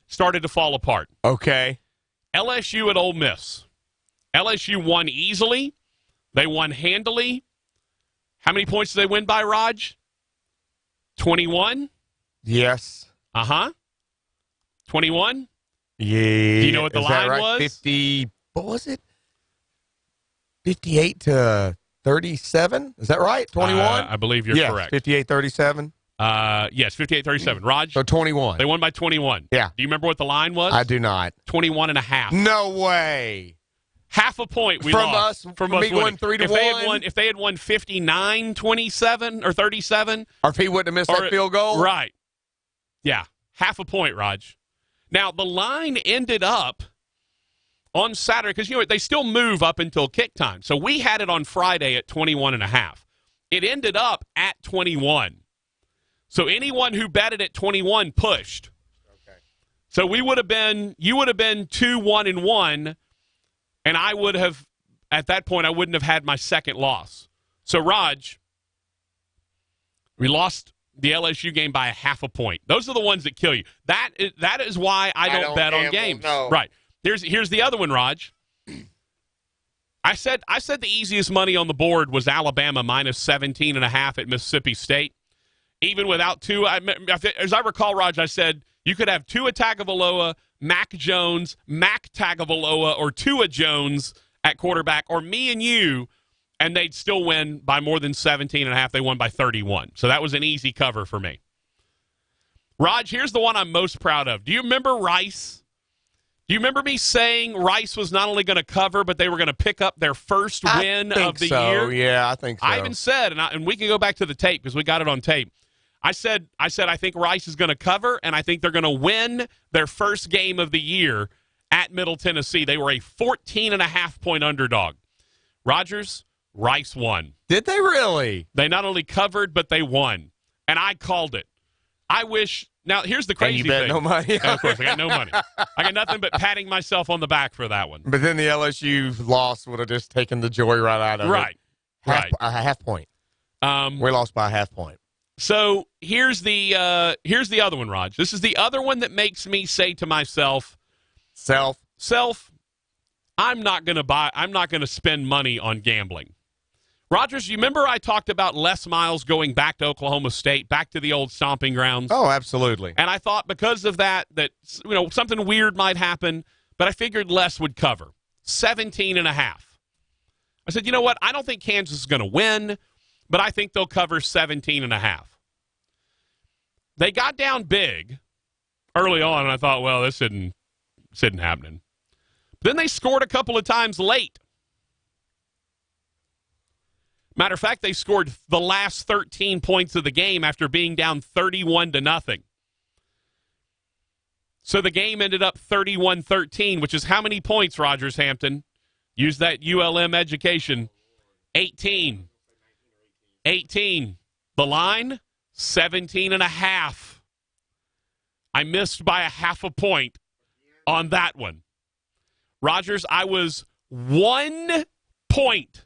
started to fall apart. Okay. LSU at Ole Miss. LSU won easily. They won handily. How many points did they win by, Raj? 21? Yes. 21? Yeah. Do you know what the line right? was? 50. What was it? 58-37? Is that right? 21? I believe you're correct. 58-37? Yes, 58-37. Raj? So 21. They won by 21. Yeah. Do you remember what the line was? I do not. 21.5. No way. Half a point we from lost. From us going 3-1? If they had won 59-27 or 37. Or if he wouldn't have missed that field goal? Right. Yeah. Half a point, Raj. Now, the line ended up on Saturday, because they still move up until kick time. So we had it on Friday at 21.5. It ended up at 21. So anyone who betted at 21 pushed. Okay. So you would have been 2-1-1, and I would have, at that point, I wouldn't have had my second loss. So, Raj, we lost the LSU game by a half a point. Those are the ones that kill you. That is why I don't bet on games. No. Right. Here's the other one, Raj. I said the easiest money on the board was Alabama minus 17.5 at Mississippi State. Even without Tua, as I recall, Raj, I said you could have Tua Tagovailoa, Mac Jones, Mac Tagovailoa, or Tua Jones at quarterback, or me and you, and they'd still win by more than 17.5. They won by 31. So that was an easy cover for me. Raj, here's the one I'm most proud of. Do you remember Rice? Do you remember me saying Rice was not only going to cover, but they were going to pick up their first win of the year? Yeah, I think so. I even said, and we can go back to the tape because we got it on tape. I said I think Rice is going to cover, and I think they're going to win their first game of the year at Middle Tennessee. They were a 14.5-point underdog. Rogers, Rice won. Did they really? They not only covered, but they won. And I called it. I wish. Now, here's the crazy and you bet thing. No money. Of course, I got no money. I got nothing but patting myself on the back for that one. But then the LSU loss would have just taken the joy right out of it. Right. A half point. We lost by a half point. So here's the other one, Raj. This is the other one that makes me say to myself, self, I'm not going to spend money on gambling. Rogers, you remember I talked about Les Miles going back to Oklahoma State, back to the old stomping grounds? Oh, absolutely. And I thought because of that something weird might happen, but I figured Les would cover 17.5. I said, you know what? I don't think Kansas is going to win, but I think they'll cover 17.5. They got down big early on, and I thought, well, this isn't happening. But then they scored a couple of times late. Matter of fact, they scored the last 13 points of the game after being down 31-0. So the game ended up 31-13, which is how many points, Rogers Hampton? Use that ULM education. 18. 18. The line, 17.5. I missed by a half a point on that one. Rogers, I was 1 point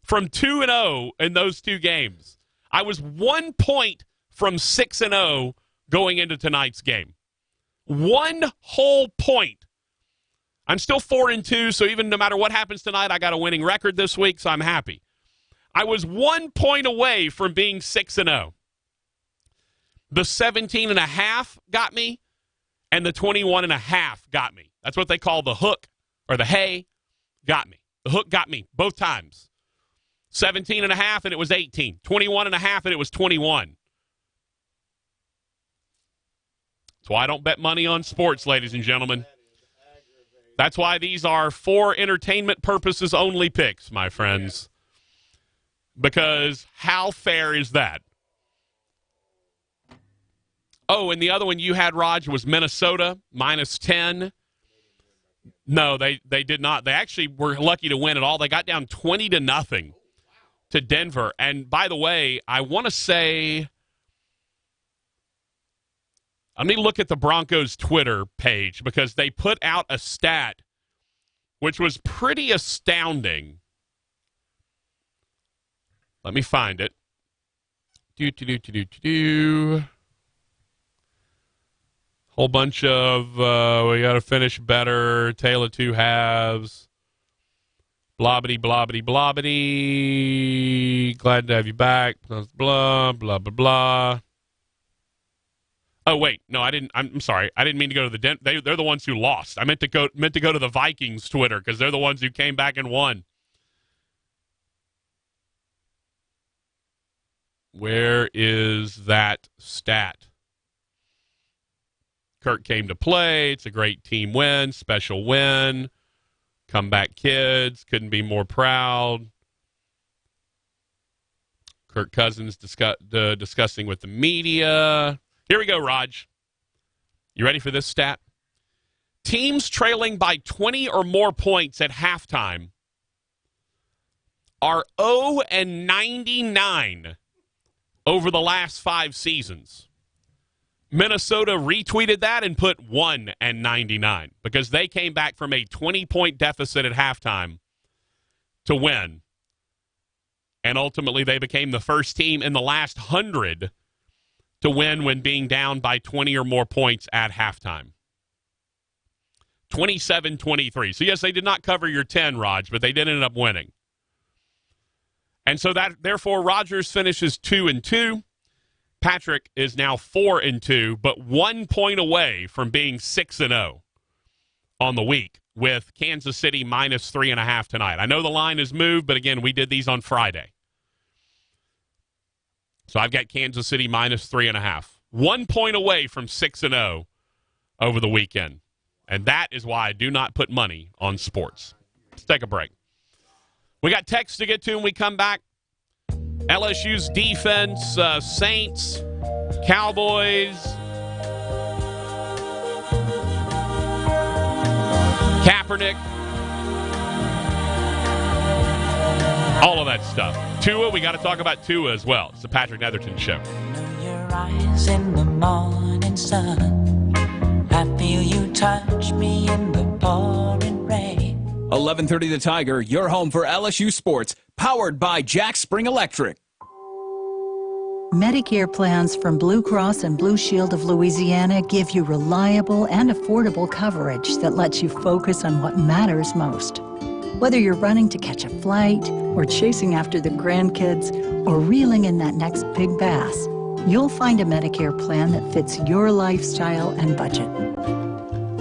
from 2-0 in those two games. I was 1 point from 6-0 going into tonight's game. 1 whole point. I'm still 4-2, so even no matter what happens tonight, I got a winning record this week, so I'm happy. I was 1 point away from being 6-0. The 17.5 got me, and the 21.5 got me. That's what they call the hook or the hay. Got me. The hook got me both times. 17.5 and it was 18. 21.5 and it was 21. That's why I don't bet money on sports, ladies and gentlemen. That's why these are for entertainment purposes only picks, my friends. Because how fair is that? Oh, and the other one you had, Raj, was Minnesota, -10. No, they did not. They actually were lucky to win it all. They got down 20-0 to Denver. And by the way, I want to say, let me look at the Broncos Twitter page because they put out a stat which was pretty astounding. Let me find it. Whole bunch of, we got to finish better, tale of two halves, blobbity, blobbity, blobbity, glad to have you back, blah, blah, blah, blah, blah. Oh, wait, no, I didn't, I'm sorry, I didn't mean to go to the, they're the ones who lost. I meant to go to the Vikings Twitter because they're the ones who came back and won. Where is that stat? Kirk came to play. It's a great team win, special win. Comeback kids. Couldn't be more proud. Kirk Cousins discussing with the media. Here we go, Raj. You ready for this stat? Teams trailing by 20 or more points at halftime are 0-99 over the last 5 seasons. Minnesota retweeted that and put 1-99 because they came back from a 20-point deficit at halftime to win. And ultimately, they became the first team in the last 100 to win when being down by 20 or more points at halftime. 27-23. So, yes, they did not cover your 10, Raj, but they did end up winning. And so, therefore, Rodgers finishes 2-2. Patrick is now 4-2, but 1 point away from being 6-0 on the week with Kansas City -3.5 tonight. I know the line has moved, but again, we did these on Friday. So I've got Kansas City -3.5. 1 point away from 6-0 over the weekend. And that is why I do not put money on sports. Let's take a break. We got texts to get to when we come back. LSU's defense, Saints, Cowboys, Kaepernick, all of that stuff. Tua, we got to talk about Tua as well. It's the Patrick Netherton Show. Your eyes in the morning sun. I feel you touch me in the pouring rain. 11:30 The Tiger, your home for LSU sports, powered by Jack Spring Electric. Medicare plans from Blue Cross and Blue Shield of Louisiana give you reliable and affordable coverage that lets you focus on what matters most. Whether you're running to catch a flight, or chasing after the grandkids, or reeling in that next big bass, you'll find a Medicare plan that fits your lifestyle and budget.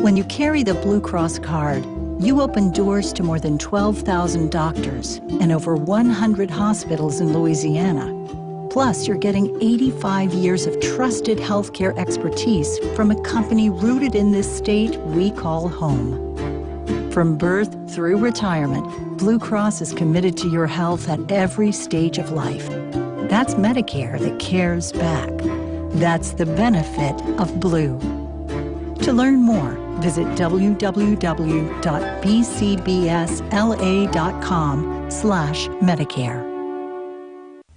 When you carry the Blue Cross card, you open doors to more than 12,000 doctors and over 100 hospitals in Louisiana. Plus, you're getting 85 years of trusted healthcare expertise from a company rooted in this state we call home. From birth through retirement, Blue Cross is committed to your health at every stage of life. That's Medicare that cares back. That's the benefit of Blue. To learn more, visit www.bcbsla.com/Medicare.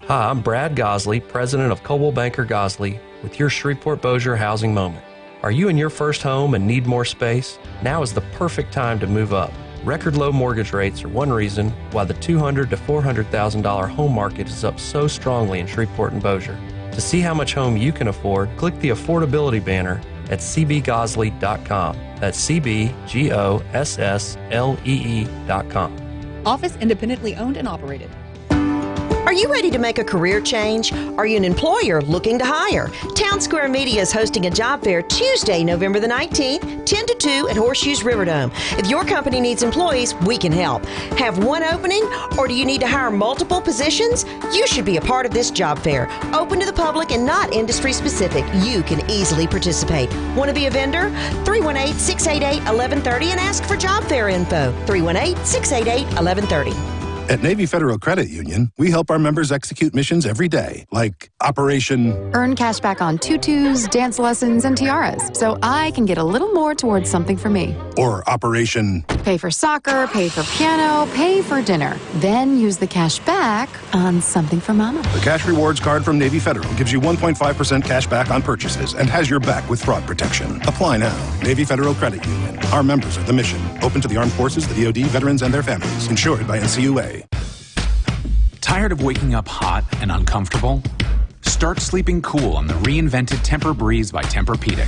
Hi, I'm Brad Gosley, president of Coldwell Banker Gosley, with your Shreveport-Bossier housing moment. Are you in your first home and need more space? Now is the perfect time to move up. Record low mortgage rates are one reason why the $200,000 to $400,000 home market is up so strongly in Shreveport and Bossier. To see how much home you can afford, click the affordability banner at cbgosley.com. That's cbgosslee.com. Office independently owned and operated. Are you ready to make a career change? Are you an employer looking to hire? Town Square Media is hosting a job fair Tuesday, November the 19th, 10 to 2 at Horseshoes Riverdome. If your company needs employees, we can help. Have one opening, or do you need to hire multiple positions? You should be a part of this job fair. Open to the public and not industry specific. You can easily participate. Want to be a vendor? 318-688-1130 and ask for job fair info. 318-688-1130. At Navy Federal Credit Union, we help our members execute missions every day, like Operation Earn cash back on tutus, dance lessons, and tiaras, so I can get a little more towards something for me. or Operation Pay for soccer, pay for piano, pay for dinner. Then use the cash back on something for mama. The Cash Rewards card from Navy Federal gives you 1.5% cash back on purchases and has your back with fraud protection. Apply now. Navy Federal Credit Union. Our members are the mission. Open to the armed forces, the DoD, veterans, and their families. Insured by NCUA. Tired of waking up hot and uncomfortable? Start sleeping cool on the reinvented Tempur-Breeze by Tempur-Pedic.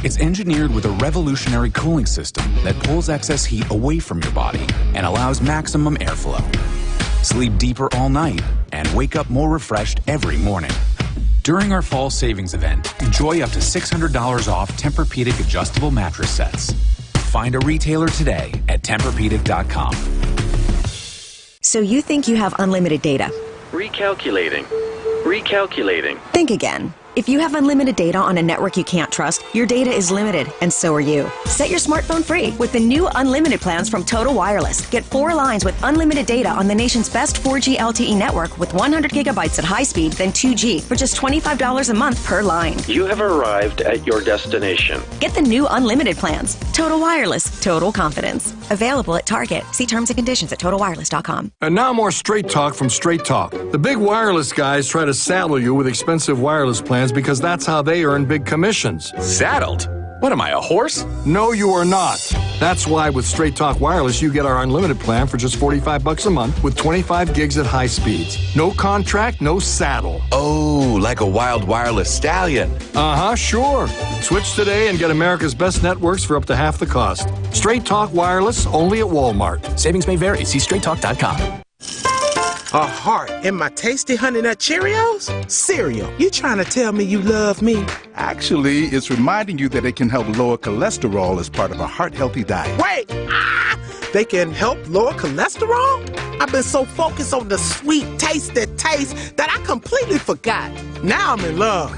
It's engineered with a revolutionary cooling system that pulls excess heat away from your body and allows maximum airflow. Sleep deeper all night and wake up more refreshed every morning. During our fall savings event, enjoy up to $600 off Tempur-Pedic adjustable mattress sets. Find a retailer today at TempurPedic.com. So you think you have unlimited data? Recalculating. Recalculating. Think again. If you have unlimited data on a network you can't trust, your data is limited, and so are you. Set your smartphone free with the new unlimited plans from Total Wireless. Get 4 lines with unlimited data on the nation's best 4G LTE network with 100 gigabytes at high speed, then 2G for just $25 a month per line. You have arrived at your destination. Get the new unlimited plans. Total Wireless, total confidence. Available at Target. See terms and conditions at TotalWireless.com. And now more Straight Talk from Straight Talk. The big wireless guys try to saddle you with expensive wireless plans because that's how they earn big commissions. Saddled? What am I, a horse? No, you are not. That's why with Straight Talk Wireless, you get our unlimited plan for just $45 a month with 25 gigs at high speeds. No contract, no saddle. Oh, like a wild wireless stallion. Uh-huh, sure. Switch today and get America's best networks for up to half the cost. Straight Talk Wireless, only at Walmart. Savings may vary. See straighttalk.com. A heart in my tasty Honey Nut Cheerios? Cereal, you trying to tell me you love me? Actually, it's reminding you that it can help lower cholesterol as part of a heart-healthy diet. Wait! They can help lower cholesterol? I've been so focused on the sweet tasted taste that I completely forgot. Now I'm in love.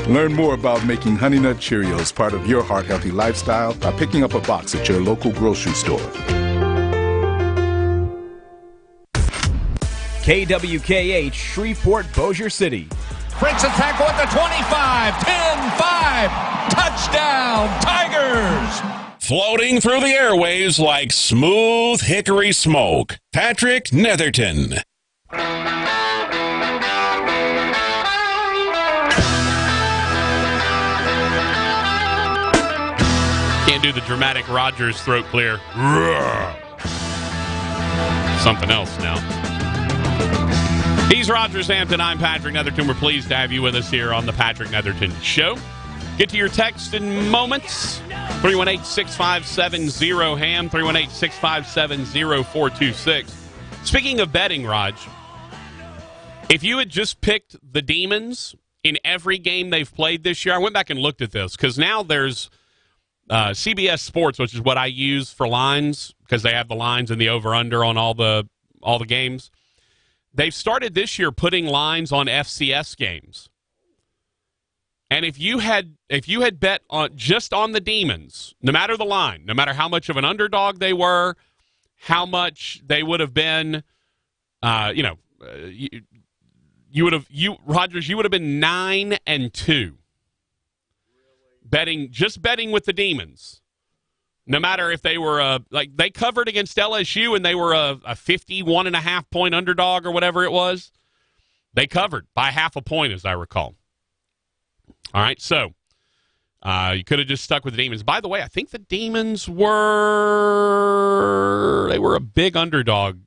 Learn more about making Honey Nut Cheerios part of your heart-healthy lifestyle by picking up a box at your local grocery store. KWKH, Shreveport, Bossier City. Breaks a tackle at the 25, 10-5, touchdown, Tigers! Floating through the airwaves like smooth hickory smoke, Patrick Netherton. Can't do the dramatic Rogers throat clear. Something else now. He's Rogers Hampton. I'm Patrick Netherton. We're pleased to have you with us here on the Patrick Netherton Show. Get to your text in moments. 318-657-0HAM, 318-657-0426. Speaking of betting, Raj, if you had just picked the Demons in every game they've played this year, I went back and looked at this because now there's CBS Sports, which is what I use for lines because they have the lines and the over-under on all the games. They've started this year putting lines on FCS games. And if you had bet on just on the Demons, no matter the line, no matter how much of an underdog they were, how much they would have been, Rogers, you would have been 9-2. betting with the Demons. No matter if they were they covered against LSU and they were a 51.5 point underdog or whatever it was. They covered by half a point, as I recall. All right, so you could have just stuck with the Demons. By the way, I think the Demons were a big underdog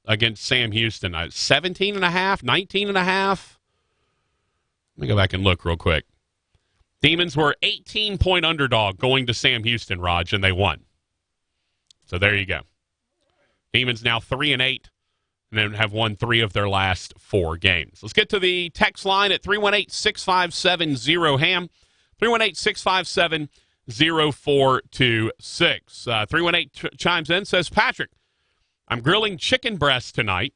against Sam Houston. 17.5, 19.5. Let me go back and look real quick. Demons were 18-point underdog going to Sam Houston, Raj, and they won. So there you go. Demons now 3-8, and then have won 3 of their last 4 games. Let's get to the text line at 318-657-0HAM, 318-657-0426. 318 chimes in, says, Patrick, I'm grilling chicken breast tonight.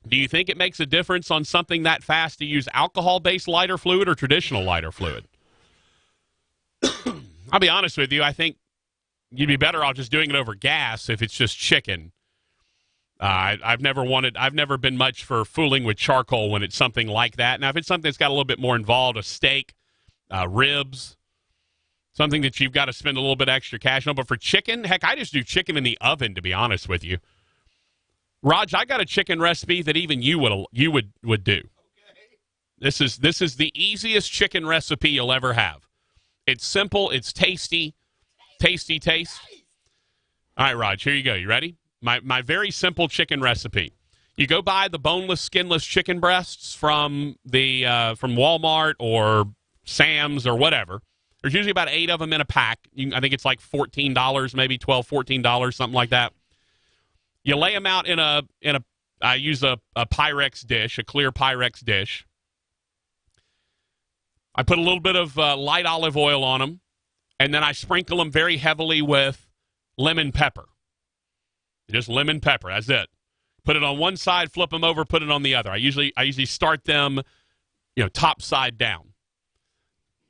Do you think it makes a difference on something that fast to use alcohol-based lighter fluid or traditional lighter fluid? I'll be honest with you. I think you'd be better off just doing it over gas if it's just chicken. I've never been much for fooling with charcoal when it's something like that. Now, if it's something that's got a little bit more involved, a steak, ribs, something that you've got to spend a little bit extra cash on. But for chicken, heck, I just do chicken in the oven, to be honest with you. Raj, I got a chicken recipe that even you would do. This is the easiest chicken recipe you'll ever have. It's simple. It's tasty. Tasty taste. All right, Raj, here you go. You ready? My very simple chicken recipe. You go buy the boneless, skinless chicken breasts from Walmart or Sam's or whatever. There's usually about 8 of them in a pack. I think it's like $14, maybe $12, $14, something like that. You lay them out I use a Pyrex dish, a clear Pyrex dish. I put a little bit of light olive oil on them, and then I sprinkle them very heavily with lemon pepper. Just lemon pepper, that's it. Put it on one side, flip them over, put it on the other. I usually start them, top side down.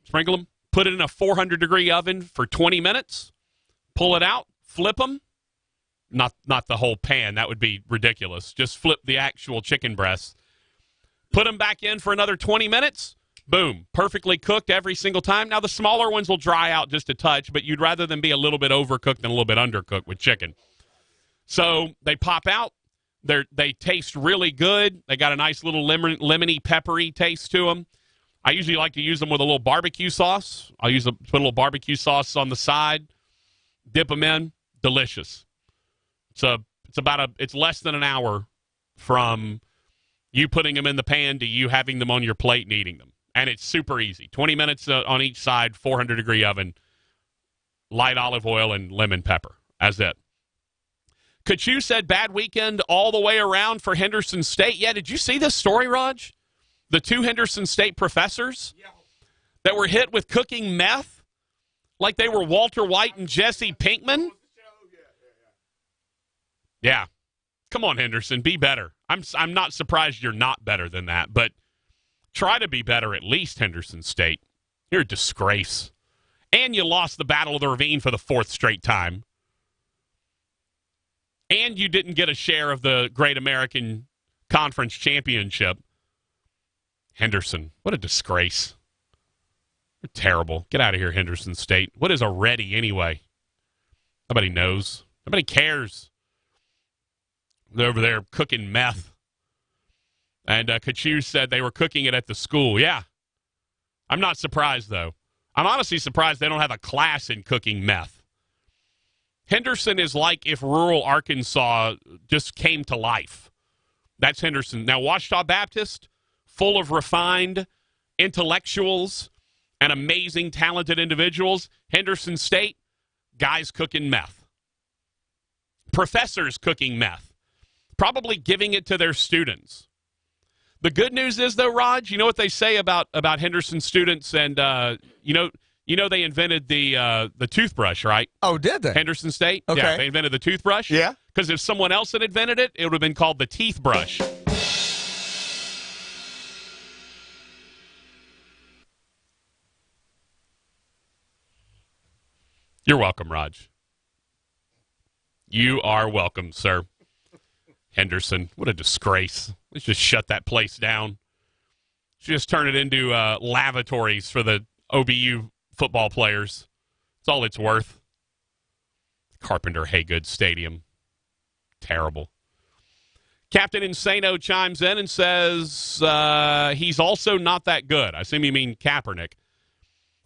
Sprinkle them, put it in a 400-degree oven for 20 minutes, pull it out, flip them. Not the whole pan. That would be ridiculous. Just flip the actual chicken breasts. Put them back in for another 20 minutes. Boom. Perfectly cooked every single time. Now, the smaller ones will dry out just a touch, but you'd rather them be a little bit overcooked than a little bit undercooked with chicken. So they pop out. They taste really good. They got a nice little lemony, peppery taste to them. I usually like to use them with a little barbecue sauce. Put a little barbecue sauce on the side. Dip them in. Delicious. It's less than an hour from you putting them in the pan to you having them on your plate and eating them. And it's super easy. 20 minutes on each side, 400-degree oven, light olive oil, and lemon pepper. That's it. Kachu said bad weekend all the way around for Henderson State. Yeah, did you see this story, Raj? The 2 Henderson State professors that were hit with cooking meth like they were Walter White and Jesse Pinkman? Yeah. Come on, Henderson. Be better. I'm not surprised you're not better than that, but try to be better at least, Henderson State. You're a disgrace. And you lost the Battle of the Ravine for the 4th straight time. And you didn't get a share of the Great American Conference Championship. Henderson, what a disgrace. You're terrible. Get out of here, Henderson State. What is a ready anyway? Nobody knows. Nobody cares. They're over there cooking meth. And Kachu said they were cooking it at the school. Yeah. I'm not surprised, though. I'm honestly surprised they don't have a class in cooking meth. Henderson is like if rural Arkansas just came to life. That's Henderson. Now, Ouachita Baptist, full of refined intellectuals and amazing, talented individuals. Henderson State, guys cooking meth. Professors cooking meth. Probably giving it to their students. The good news is, though, Raj, you know what they say about Henderson students, and you know they invented the toothbrush, right? Oh, did they? Henderson State. Okay. Yeah, they invented the toothbrush. Yeah. Because if someone else had invented it, it would have been called the teeth brush. You're welcome, Raj. You are welcome, sir. Henderson, what a disgrace. Let's just shut that place down. Just turn it into lavatories for the OBU football players. That's all it's worth. Carpenter Haygood Stadium. Terrible. Captain Insano chimes in and says he's also not that good. I assume you mean Kaepernick.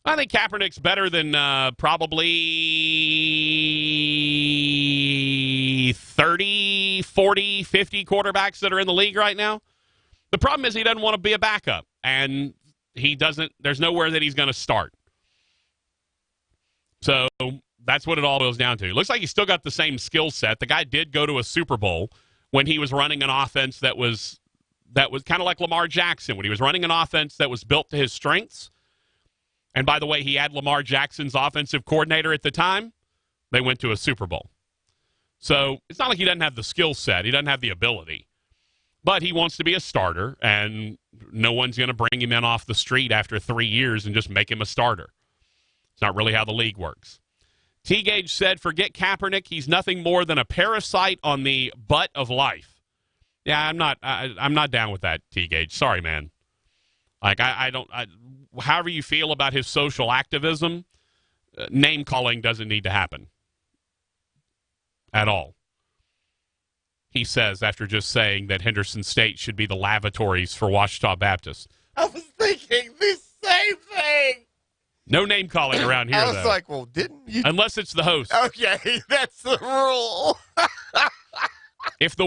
I think Kaepernick's better than probably 30, 40, 50 quarterbacks that are in the league right now. The problem is he doesn't want to be a backup, and there's nowhere that he's going to start. So that's what it all boils down to. It looks like he's still got the same skill set. The guy did go to a Super Bowl when he was running an offense that was kind of like Lamar Jackson, when he was running an offense that was built to his strengths. And by the way, he had Lamar Jackson's offensive coordinator at the time. They went to a Super Bowl. So it's not like he doesn't have the skill set. He doesn't have the ability. But he wants to be a starter, and no one's going to bring him in off the street after 3 years and just make him a starter. It's not really how the league works. T-Gage said, forget Kaepernick. He's nothing more than a parasite on the butt of life. Yeah, I'm not down with that, T-Gage. Sorry, man. Like, however you feel about his social activism, name-calling doesn't need to happen at all. He says, after just saying that Henderson State should be the lavatories for Ouachita Baptist. I was thinking the same thing. No name-calling around here, I was though. like, well, didn't you? Unless it's the host. Okay, that's the rule. If the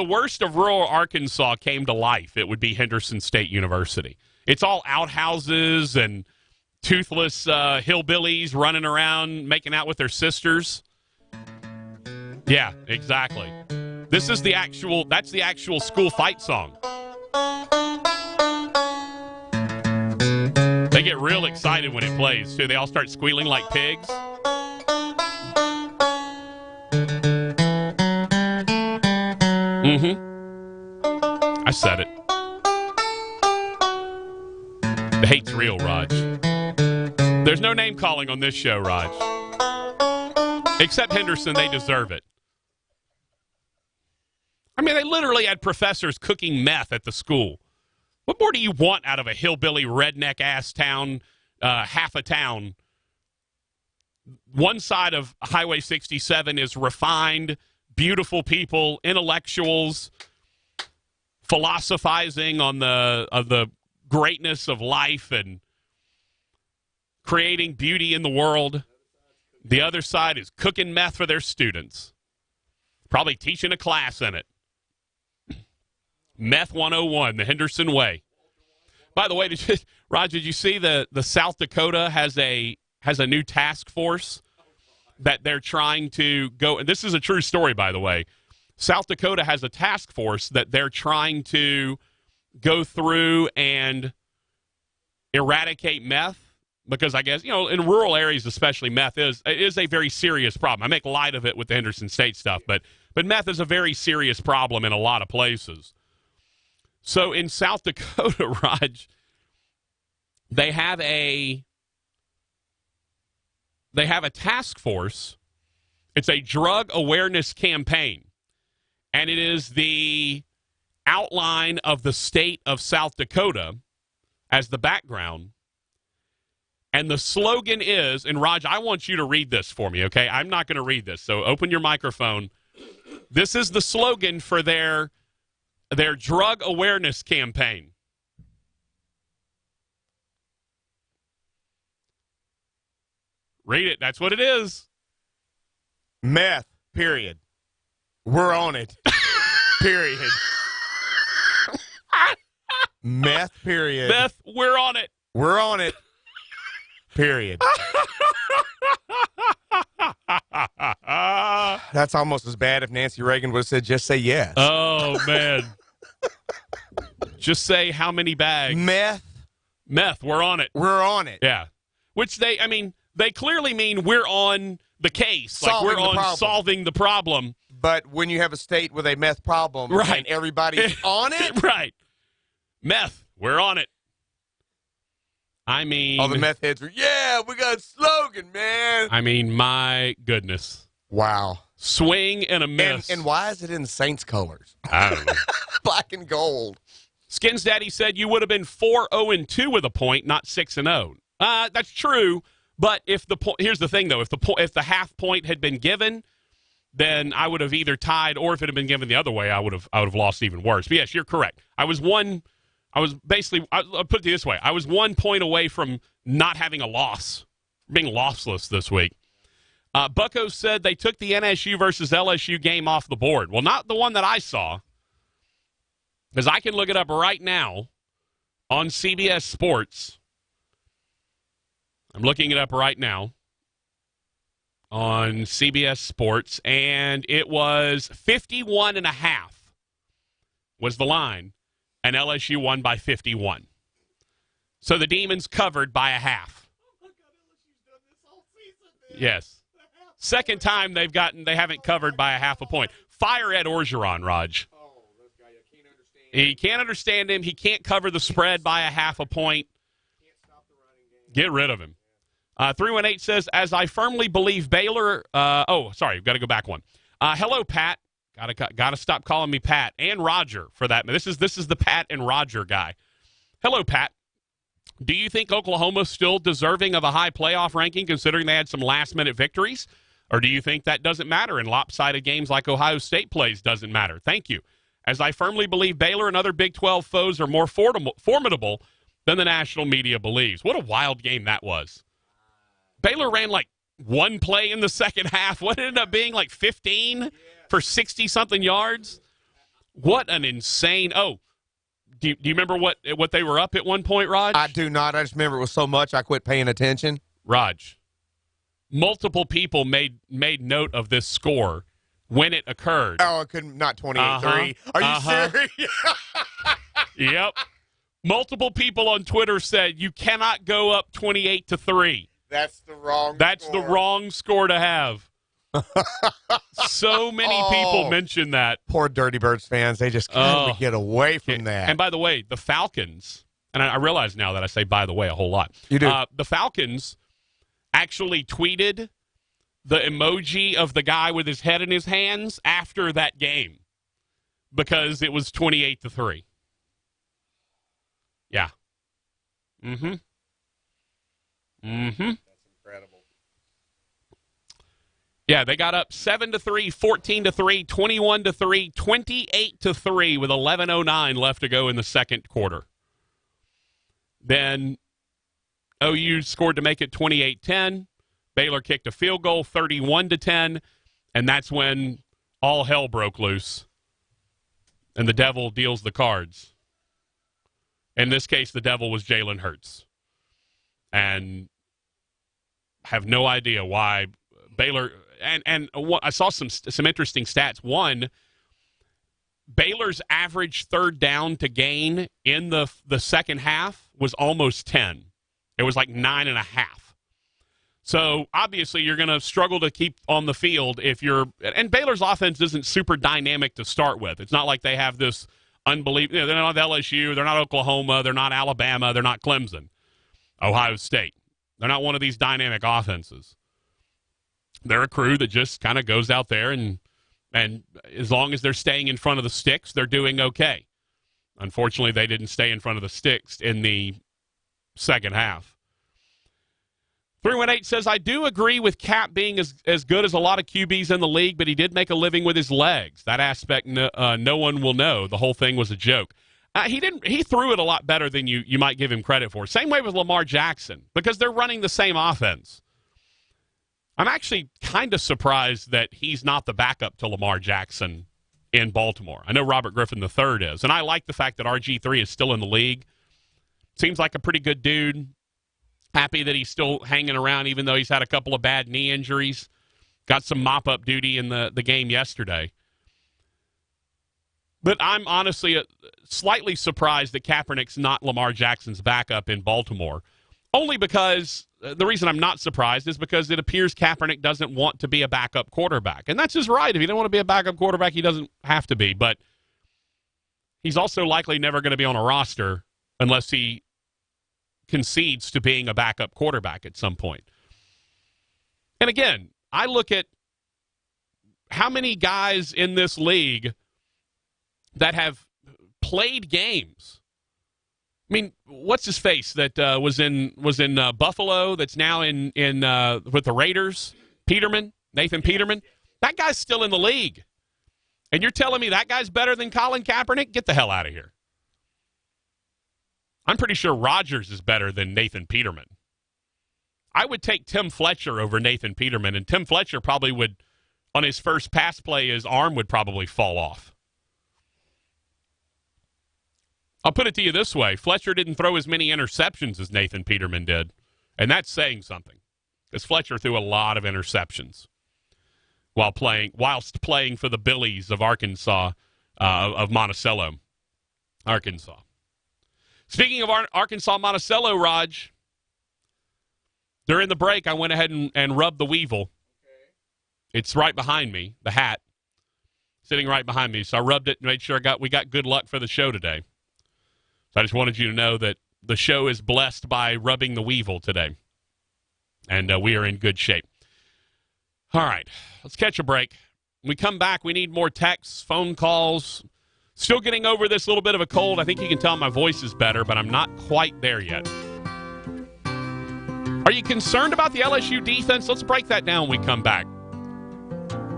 worst of rural Arkansas came to life, it would be Henderson State University. It's all outhouses and toothless hillbillies running around making out with their sisters. Yeah, exactly. That's the actual school fight song. They get real excited when it plays, too. They all start squealing like pigs. I said it. The hate's real, Raj. There's no name calling on this show, Raj. Except Henderson, they deserve it. I mean, they literally had professors cooking meth at the school. What more do you want out of a hillbilly, redneck-ass town, half a town? One side of Highway 67 is refined, beautiful people, intellectuals, philosophizing on the greatness of life and creating beauty in the world. The other side is cooking meth for their students. Probably teaching a class in it. Meth 101, the Henderson way. By the way, Raj, did you see the South Dakota has a new task force that they're trying to go, and this is a true story, by the way. South Dakota has a task force that they're trying to go through and eradicate meth, because I guess, in rural areas especially, meth is a very serious problem. I make light of it with the Henderson State stuff, but meth is a very serious problem in a lot of places. So in South Dakota, Raj, they have a task force. It's a drug awareness campaign, and it is the outline of the state of South Dakota as the background. And the slogan is, and Raj, I want you to read this for me, okay? I'm not going to read this, so open your microphone. This is the slogan for their drug awareness campaign. Read it. That's what it is. Meth, period. We're on it. Period. Meth, period. Meth, we're on it. We're on it. Period. That's almost as bad if Nancy Reagan would have said, just say yes. Oh, man. Just say how many bags. Meth, we're on it. We're on it. Yeah. Which they clearly mean we're on the case. Solving the problem. But when you have a state with a meth problem, right, and everybody's on it. Right. Meth, we're on it. I mean, all the meth heads are, yeah, we got a slogan, man. I mean, my goodness. Wow. Swing and a miss. And why is it in Saints colors? I don't know. Black and gold. Skins Daddy said you would have been 4-0-2 with a point, not 6-0. That's true, but here's the thing though: if the half point had been given, then I would have either tied, or if it had been given the other way, I would have lost even worse. But yes, you're correct. I'll put it this way: I was 1 point away from not having a loss, being lossless this week. Bucko said they took the NSU versus LSU game off the board. Well, not the one that I saw, because I can look it up right now on CBS Sports. I'm looking it up right now on CBS Sports, and it was 51.5 was the line, and LSU won by 51. So the Demons covered by a half. Yes. Second time they haven't covered by a half a point. Fire Ed Orgeron, Raj. He can't understand him. He can't cover the spread by a half a point. Get rid of him. 318 says, as I firmly believe Baylor. Got to go back one. Hello, Pat. Gotta stop calling me Pat and Roger for that. This is the Pat and Roger guy. Hello, Pat. Do you think Oklahoma's still deserving of a high playoff ranking considering they had some last-minute victories? Or do you think that doesn't matter and lopsided games like Ohio State plays doesn't matter? Thank you. As I firmly believe Baylor and other Big 12 foes are more formidable than the national media believes. What a wild game that was. Baylor ran like one play in the second half. What ended up being like 15 for 60-something yards? What an insane – Do you remember what they were up at one point, Raj? I do not. I just remember it was so much I quit paying attention. Raj, multiple people made note of this score when it occurred. Oh, it couldn't, not 28-3. Are you serious? Yep. Multiple people on Twitter said you cannot go up 28-3. That's the wrong That's the wrong score to have. So many people mention that. Poor Dirty Birds fans. They just can't get away from that. And by the way, the Falcons, and I realize now that I say by the way a whole lot. You do. The Falcons actually tweeted the emoji of the guy with his head in his hands after that game because it was 28-3. Yeah. Mm-hmm. Mm-hmm. That's incredible. Yeah, they got up 7-3, 14-3, 21-3, 28-3 with 11:09 left to go in the second quarter. Then OU scored to make it 28-10. Baylor kicked a field goal 31-10, and that's when all hell broke loose. And the devil deals the cards. In this case, the devil was Jalen Hurts. And have no idea why Baylor and I saw some interesting stats. One, Baylor's average third down to gain in the second half was almost 10. It was like 9.5. So obviously you're going to struggle to keep on the field if you're – and Baylor's offense isn't super dynamic to start with. It's not like they have this unbelievable – they're not LSU, they're not Oklahoma, they're not Alabama, they're not Clemson, Ohio State. They're not one of these dynamic offenses. They're a crew that just kind of goes out there and as long as they're staying in front of the sticks, they're doing okay. Unfortunately, they didn't stay in front of the sticks in the second half. 318 says, I do agree with Cap being as good as a lot of QBs in the league, but he did make a living with his legs. That aspect no one will know. The whole thing was a joke. He threw it a lot better than you might give him credit for. Same way with Lamar Jackson, because they're running the same offense. I'm actually kind of surprised that he's not the backup to Lamar Jackson in Baltimore. I know Robert Griffin III is, and I like the fact that RG3 is still in the league. Seems like a pretty good dude. Happy that he's still hanging around even though he's had a couple of bad knee injuries. Got some mop-up duty in the game yesterday. But I'm honestly slightly surprised that Kaepernick's not Lamar Jackson's backup in Baltimore. Only because the reason I'm not surprised is because it appears Kaepernick doesn't want to be a backup quarterback. And that's his right. If he doesn't want to be a backup quarterback, he doesn't have to be. But he's also likely never going to be on a roster unless he concedes to being a backup quarterback at some point. And again, I look at how many guys in this league that have played games I mean, what's his face that was in Buffalo? That's now in with the Raiders. Nathan Peterman. That guy's still in the league, and you're telling me that guy's better than Colin Kaepernick? Get the hell out of here! I'm pretty sure Rodgers is better than Nathan Peterman. I would take Tim Fletcher over Nathan Peterman, and Tim Fletcher probably would, on his first pass play, his arm would probably fall off. I'll put it to you this way. Fletcher didn't throw as many interceptions as Nathan Peterman did, and that's saying something, because Fletcher threw a lot of interceptions whilst playing for the Billies of Arkansas, of Monticello, Arkansas. Speaking of Arkansas Monticello, Raj, during the break, I went ahead and rubbed the weevil. Okay. It's right behind me, the hat, sitting right behind me. So I rubbed it and made sure we got good luck for the show today. So I just wanted you to know that the show is blessed by rubbing the weevil today. And we are in good shape. All right, let's catch a break. When we come back, we need more texts, phone calls. Still getting over this little bit of a cold. I think you can tell my voice is better, but I'm not quite there yet. Are you concerned about the LSU defense? Let's break that down when we come back.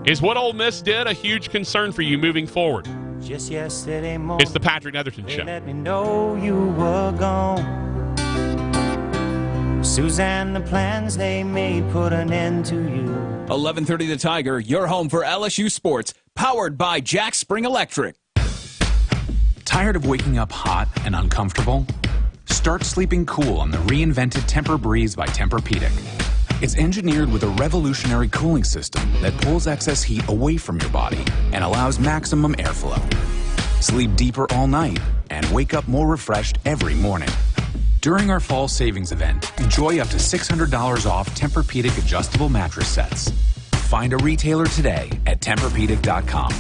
Is what Ole Miss did a huge concern for you moving forward? Just yesterday morning, it's the Patrick Netherton Show. Let me know you were gone. Suzanne, the plans they made put an end to you. 11:30 The Tiger, your home for LSU sports, powered by Jack Spring Electric. Tired of waking up hot and uncomfortable? Start sleeping cool on the reinvented Tempur-Breeze by Tempur-Pedic. It's engineered with a revolutionary cooling system that pulls excess heat away from your body and allows maximum airflow. Sleep deeper all night and wake up more refreshed every morning. During our fall savings event, enjoy up to $600 off Tempur-Pedic adjustable mattress sets. Find a retailer today at TempurPedic.com.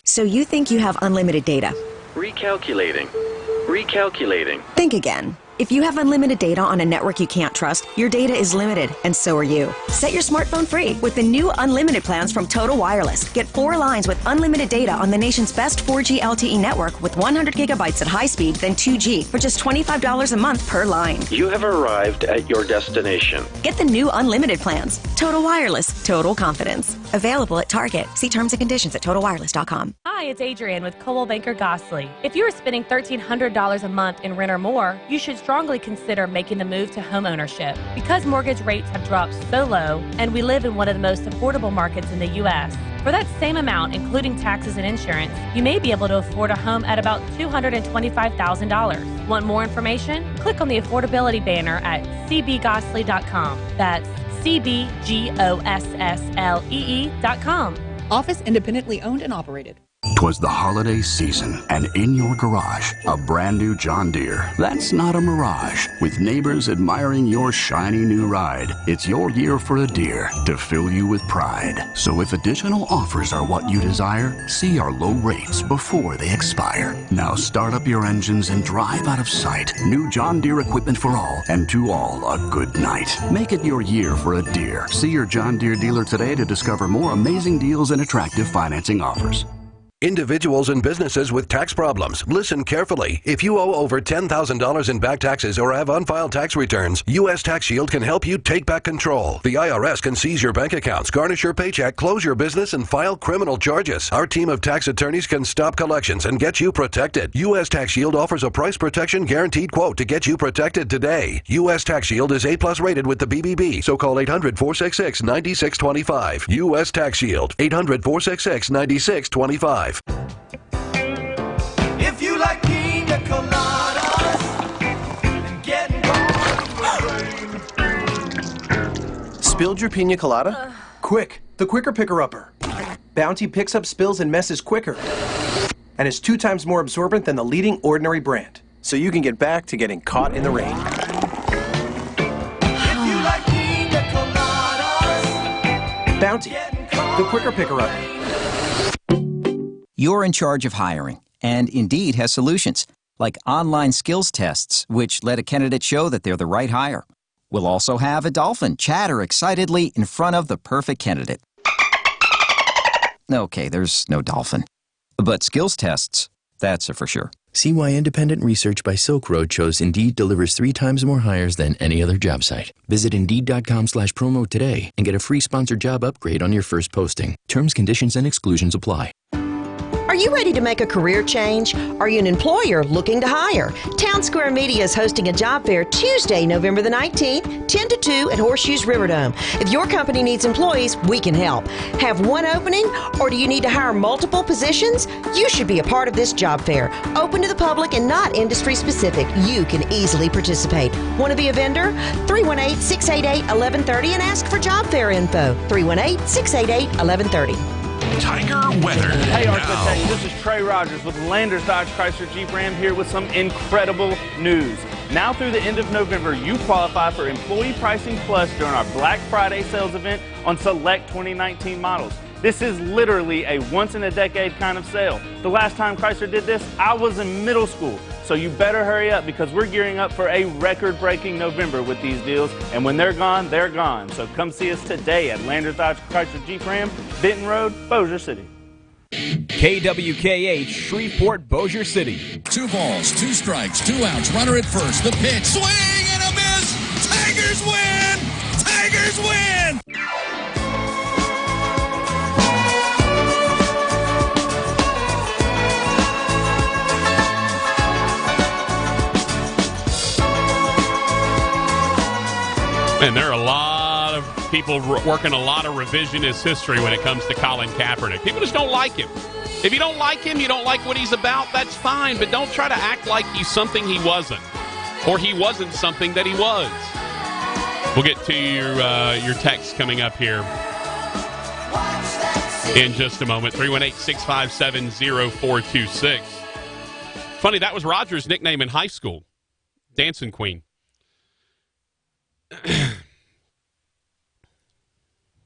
So you think you have unlimited data? Recalculating. Recalculating. Think again. If you have unlimited data on a network you can't trust, your data is limited, and so are you. Set your smartphone free with the new unlimited plans from Total Wireless. Get 4 lines with unlimited data on the nation's best 4G LTE network with 100 gigabytes at high speed, then 2G for just $25 a month per line. You have arrived at your destination. Get the new unlimited plans. Total Wireless, total confidence. Available at Target. See terms and conditions at TotalWireless.com. Hi, it's Adrienne with Coldwell Banker Gosley. If you are spending $1,300 a month in rent or more, you should strongly consider making the move to home ownership. Because mortgage rates have dropped so low, and we live in one of the most affordable markets in the U.S., for that same amount, including taxes and insurance, you may be able to afford a home at about $225,000. Want more information? Click on the affordability banner at cbgosley.com. That's cbgosslee.com. Office independently owned and operated. 'Twas the holiday season, and in your garage, a brand new John Deere. That's not a mirage. With neighbors admiring your shiny new ride, it's your year for a Deere to fill you with pride. So if additional offers are what you desire, see our low rates before they expire. Now start up your engines and drive out of sight. New John Deere equipment for all, and to all a good night. Make it your year for a Deere. See your John Deere dealer today to discover more amazing deals and attractive financing offers. Individuals and businesses with tax problems, listen carefully. If you owe over $10,000 in back taxes or have unfiled tax returns, U.S. Tax Shield can help you take back control. The IRS can seize your bank accounts, garnish your paycheck, close your business, and file criminal charges. Our team of tax attorneys can stop collections and get you protected. U.S. Tax Shield offers a price protection guaranteed quote to get you protected today. U.S. Tax Shield is A+ rated with the BBB, so call 800-466-9625. U.S. Tax Shield, 800-466-9625. If you like pina coladas and getting Spilled your pina colada? Quick, the quicker picker-upper. Bounty picks up spills and messes quicker and is 2 times more absorbent than the leading ordinary brand, so you can get back to getting caught in the rain. If you like pina coladas, Bounty, the quicker picker-upper. You're in charge of hiring, and Indeed has solutions, like online skills tests, which let a candidate show that they're the right hire. We'll also have a dolphin chatter excitedly in front of the perfect candidate. Okay, there's no dolphin. But skills tests, that's a for sure. See why independent research by Silk Road shows Indeed delivers 3 times more hires than any other job site. Visit Indeed.com/promo today and get a free sponsored job upgrade on your first posting. Terms, conditions, and exclusions apply. Are you ready to make a career change? Are you an employer looking to hire? Town Square Media is hosting a job fair Tuesday, November the 19th, 10 to 2 at Horseshoes Riverdome. If your company needs employees, we can help. Have one opening, or do you need to hire multiple positions? You should be a part of this job fair. Open to the public and not industry specific. You can easily participate. Want to be a vendor? 318-688-1130 and ask for job fair info. 318-688-1130. Tiger weather. Hey, Architect, this is Trey Rogers with Landers Dodge Chrysler Jeep Ram here with some incredible news. Now through the end of November, you qualify for Employee Pricing Plus during our Black Friday sales event on select 2019 models. This is literally a once-in-a-decade kind of sale. The last time Chrysler did this, I was in middle school. So you better hurry up because we're gearing up for a record-breaking November with these deals. And when they're gone, they're gone. So come see us today at Landers Dodge Chrysler Jeep Ram, Benton Road, Bossier City. KWKH, Shreveport, Bossier City. 2 balls, 2 strikes, 2 outs. Runner at first. The pitch. Swing and a miss. Tigers win. Tigers win. And there are a lot of people working a lot of revisionist history when it comes to Colin Kaepernick. People just don't like him. If you don't like him, you don't like what he's about, that's fine. But don't try to act like he's something he wasn't. Or he wasn't something that he was. We'll get to your text coming up here in just a moment. 318-657-0426. Funny, that was Roger's nickname in high school. Dancing Queen.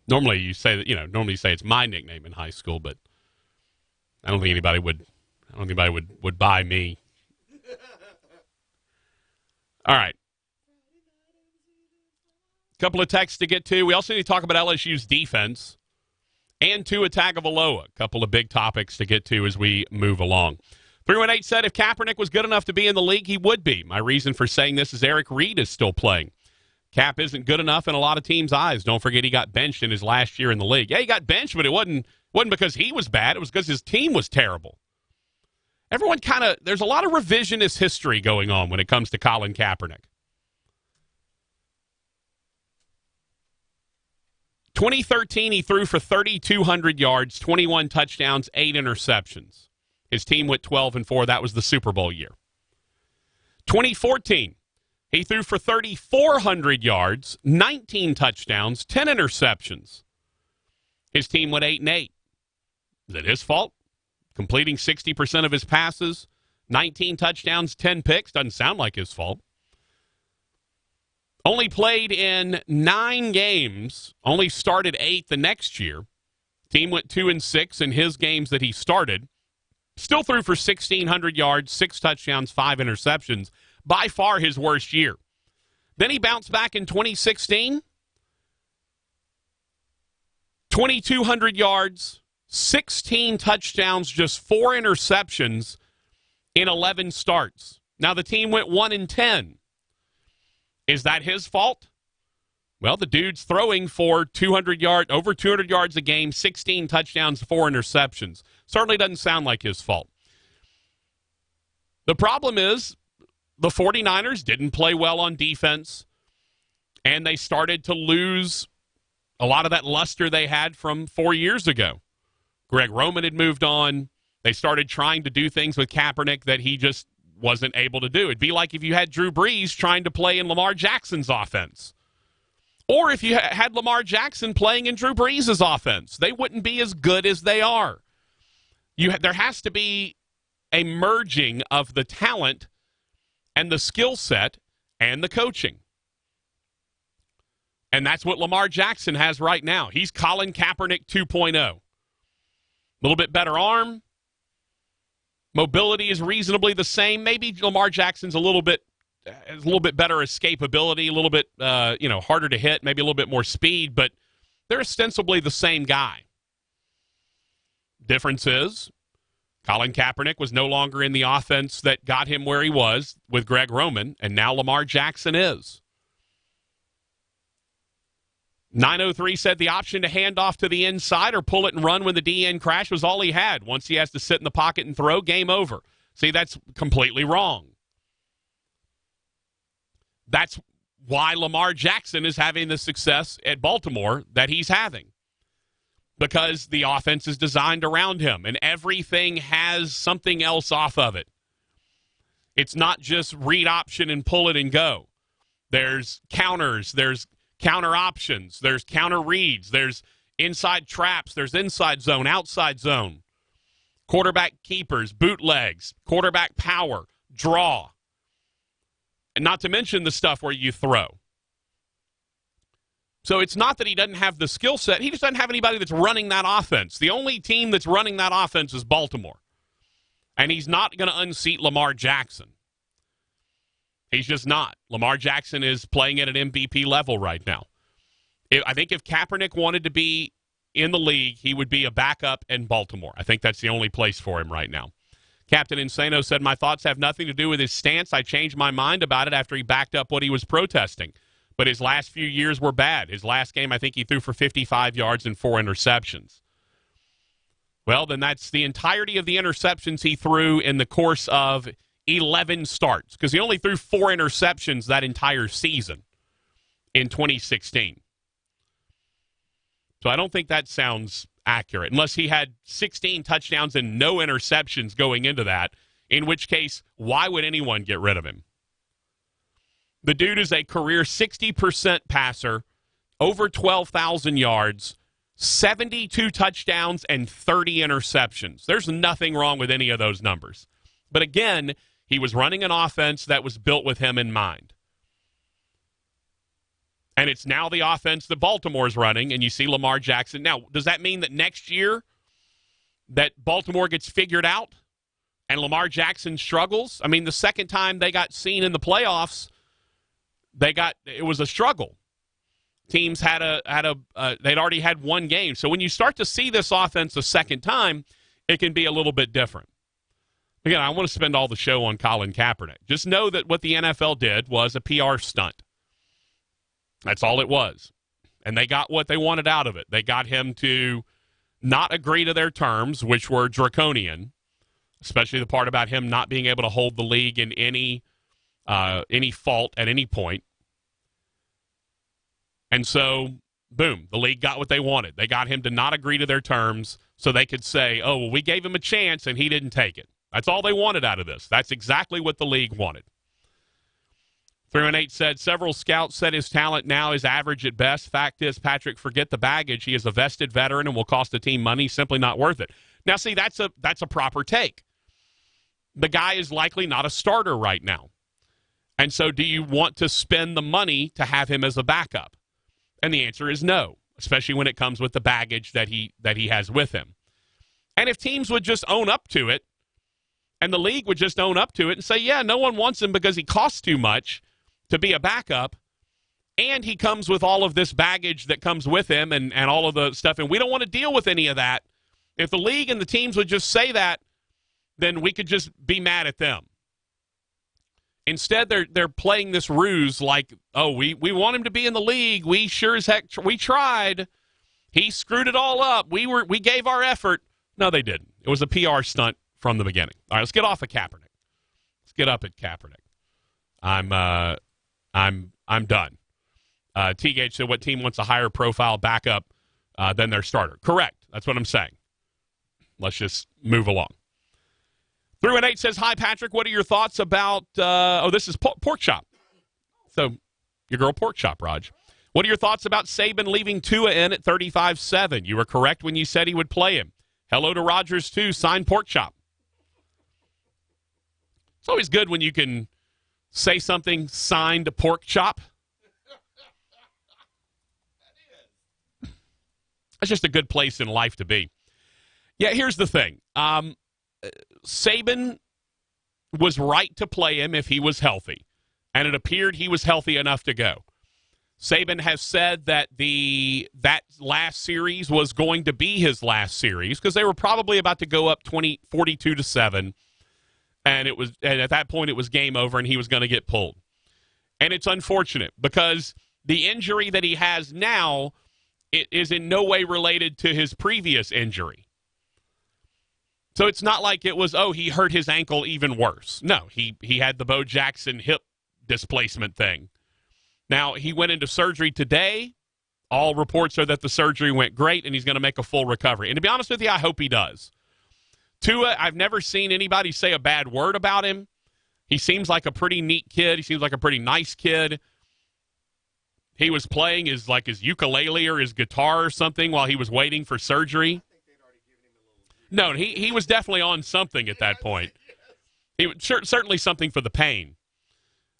Normally you say that, normally you say it's my nickname in high school, but I don't think anybody would buy me. All right. Couple of texts to get to. We also need to talk about LSU's defense and Tua Tagovailoa. A couple of big topics to get to as we move along. 318 said if Kaepernick was good enough to be in the league, he would be. My reason for saying this is Eric Reed is still playing. Cap isn't good enough in a lot of teams' eyes. Don't forget he got benched in his last year in the league. Yeah, he got benched, but it wasn't because he was bad. It was because his team was terrible. Everyone there's a lot of revisionist history going on when it comes to Colin Kaepernick. 2013, he threw for 3,200 yards, 21 touchdowns, 8 interceptions. His team went 12-4. That was the Super Bowl year. 2014, he threw for 3,400 yards, 19 touchdowns, 10 interceptions. His team went 8-8. Is it his fault? Completing 60% of his passes, 19 touchdowns, 10 picks. Doesn't sound like his fault. Only played in 9 games, only started 8 the next year. Team went 2-6 in his games that he started. Still threw for 1,600 yards, 6 touchdowns, 5 interceptions. By far his worst year. Then he bounced back in 2016. 2,200 yards, 16 touchdowns, just 4 interceptions in 11 starts. Now the team went 1-10. Is that his fault? Well, the dude's throwing for over 200 yards a game, 16 touchdowns, 4 interceptions. Certainly doesn't sound like his fault. The problem is the 49ers didn't play well on defense, and they started to lose a lot of that luster they had from 4 years ago. Greg Roman had moved on. They started trying to do things with Kaepernick that he just wasn't able to do. It'd be like if you had Drew Brees trying to play in Lamar Jackson's offense. Or if you had Lamar Jackson playing in Drew Brees' offense. They wouldn't be as good as they are. There has to be a merging of the talent and the skill set and the coaching. And that's what Lamar Jackson has right now. He's Colin Kaepernick 2.0. A little bit better arm. Mobility is reasonably the same. Maybe Lamar Jackson's a little bit better escapability, a little bit harder to hit, maybe a little bit more speed, but they're ostensibly the same guy. Difference is Colin Kaepernick was no longer in the offense that got him where he was with Greg Roman, and now Lamar Jackson is. 903 said the option to hand off to the inside or pull it and run when the DN crash was all he had. Once he has to sit in the pocket and throw, game over. See, that's completely wrong. That's why Lamar Jackson is having the success at Baltimore that he's having. Because the offense is designed around him, and everything has something else off of it. It's not just read option and pull it and go. There's counters, there's counter options, there's counter reads, there's inside traps, there's inside zone, outside zone, quarterback keepers, bootlegs, quarterback power, draw. And not to mention the stuff where you throw. So it's not that he doesn't have the skill set. He just doesn't have anybody that's running that offense. The only team that's running that offense is Baltimore. And he's not going to unseat Lamar Jackson. He's just not. Lamar Jackson is playing at an MVP level right now. I think if Kaepernick wanted to be in the league, he would be a backup in Baltimore. I think that's the only place for him right now. Captain Insano said, my thoughts have nothing to do with his stance. I changed my mind about it after he backed up what he was protesting. But his last few years were bad. His last game, I think he threw for 55 yards and 4 interceptions. Well, then that's the entirety of the interceptions he threw in the course of 11 starts, because he only threw 4 interceptions that entire season in 2016. So I don't think that sounds accurate, unless he had 16 touchdowns and no interceptions going into that, in which case, why would anyone get rid of him? The dude is a career 60% passer, over 12,000 yards, 72 touchdowns, and 30 interceptions. There's nothing wrong with any of those numbers. But again, he was running an offense that was built with him in mind. And it's now the offense that Baltimore's running, and you see Lamar Jackson. Now, does that mean that next year that Baltimore gets figured out and Lamar Jackson struggles? I mean, the second time they got seen in the playoffs, it was a struggle. Teams they'd already had one game. So when you start to see this offense a second time, it can be a little bit different. Again, I want to spend all the show on Colin Kaepernick. Just know that what the NFL did was a PR stunt. That's all it was. And they got what they wanted out of it. They got him to not agree to their terms, which were draconian, especially the part about him not being able to hold the league in any fault at any point. And so, boom, the league got what they wanted. They got him to not agree to their terms so they could say, oh, well, we gave him a chance and he didn't take it. That's all they wanted out of this. That's exactly what the league wanted. 318 said, several scouts said his talent now is average at best. Fact is, Patrick, forget the baggage. He is a vested veteran and will cost the team money. Simply not worth it. Now, see, that's a proper take. The guy is likely not a starter right now. And so do you want to spend the money to have him as a backup? And the answer is no, especially when it comes with the baggage that he has with him. And if teams would just own up to it, and the league would just own up to it and say, yeah, no one wants him because he costs too much to be a backup, and he comes with all of this baggage that comes with him and all of the stuff, and we don't want to deal with any of that. If the league and the teams would just say that, then we could just be mad at them. Instead, they're playing this ruse like, oh, we want him to be in the league. We sure as heck we tried. He screwed it all up. We gave our effort. No, they didn't. It was a PR stunt from the beginning. All right, let's get off of Kaepernick. Let's get up at Kaepernick. I'm done. T-Gage said, what team wants a higher profile backup than their starter? Correct. That's what I'm saying. Let's just move along. 318 says, hi, Patrick. What are your thoughts about, this is Pork Chop. So, your girl Pork Chop, Raj. What are your thoughts about Saban leaving Tua in at 35-7? You were correct when you said he would play him. Hello to Rogers, too. Signed Pork Chop. It's always good when you can say something signed Pork Chop. That's just a good place in life to be. Yeah, here's the thing. Saban was right to play him if he was healthy, and it appeared he was healthy enough to go. Saban has said that that last series was going to be his last series because they were probably about to go up 42-7, and at that point it was game over, and he was going to get pulled. And it's unfortunate because the injury that he has now it is in no way related to his previous injury. So it's not like it was, he hurt his ankle even worse. No, he had the Bo Jackson hip displacement thing. Now, he went into surgery today. All reports are that the surgery went great, and he's going to make a full recovery. And to be honest with you, I hope he does. Tua, I've never seen anybody say a bad word about him. He seems like a pretty neat kid. He seems like a pretty nice kid. He was playing his ukulele or his guitar or something while he was waiting for surgery. No, he was definitely on something at that point. He certainly something for the pain.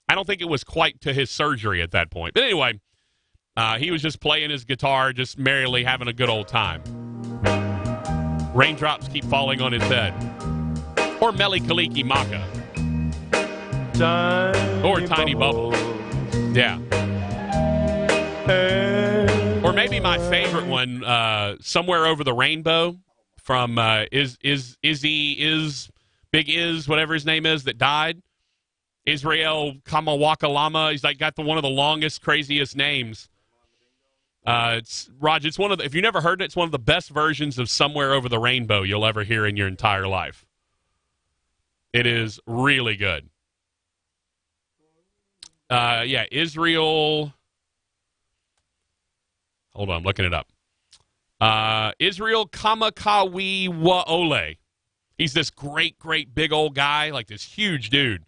I don't think it was quite to his surgery at that point. But anyway, he was just playing his guitar, just merrily having a good old time. Raindrops keep falling on his head. Or Mele Kaliki Maka. Or Tiny Bubble. Yeah. Or maybe my favorite one, Somewhere Over the Rainbow from Big Iz, whatever his name is, that died. Israel Kamawakalama. He's got one of the longest, craziest names. It's one of if you've never heard it, it's one of the best versions of Somewhere Over the Rainbow you'll ever hear in your entire life. It is really good. Israel. Hold on, I'm looking it up. Israel Kamakawi Waole. He's this great, big old guy, like this huge dude.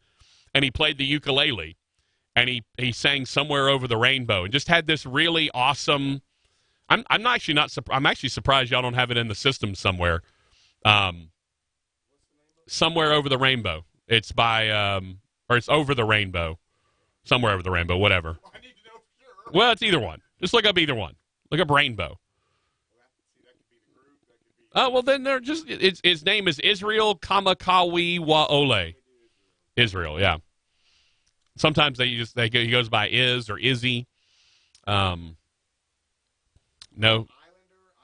And he played the ukulele. And he sang Somewhere Over the Rainbow and just had this really awesome. I'm actually surprised y'all don't have it in the system somewhere. Somewhere Over the Rainbow. It's by or it's Over the Rainbow. Somewhere Over the Rainbow, whatever. Well, it's either one. Just look up either one. Look up Rainbow. Oh, well, then they're just. His name is Israel Kamakawi Waole. Israel, yeah. Sometimes he goes by Iz or Izzy. No. Islander,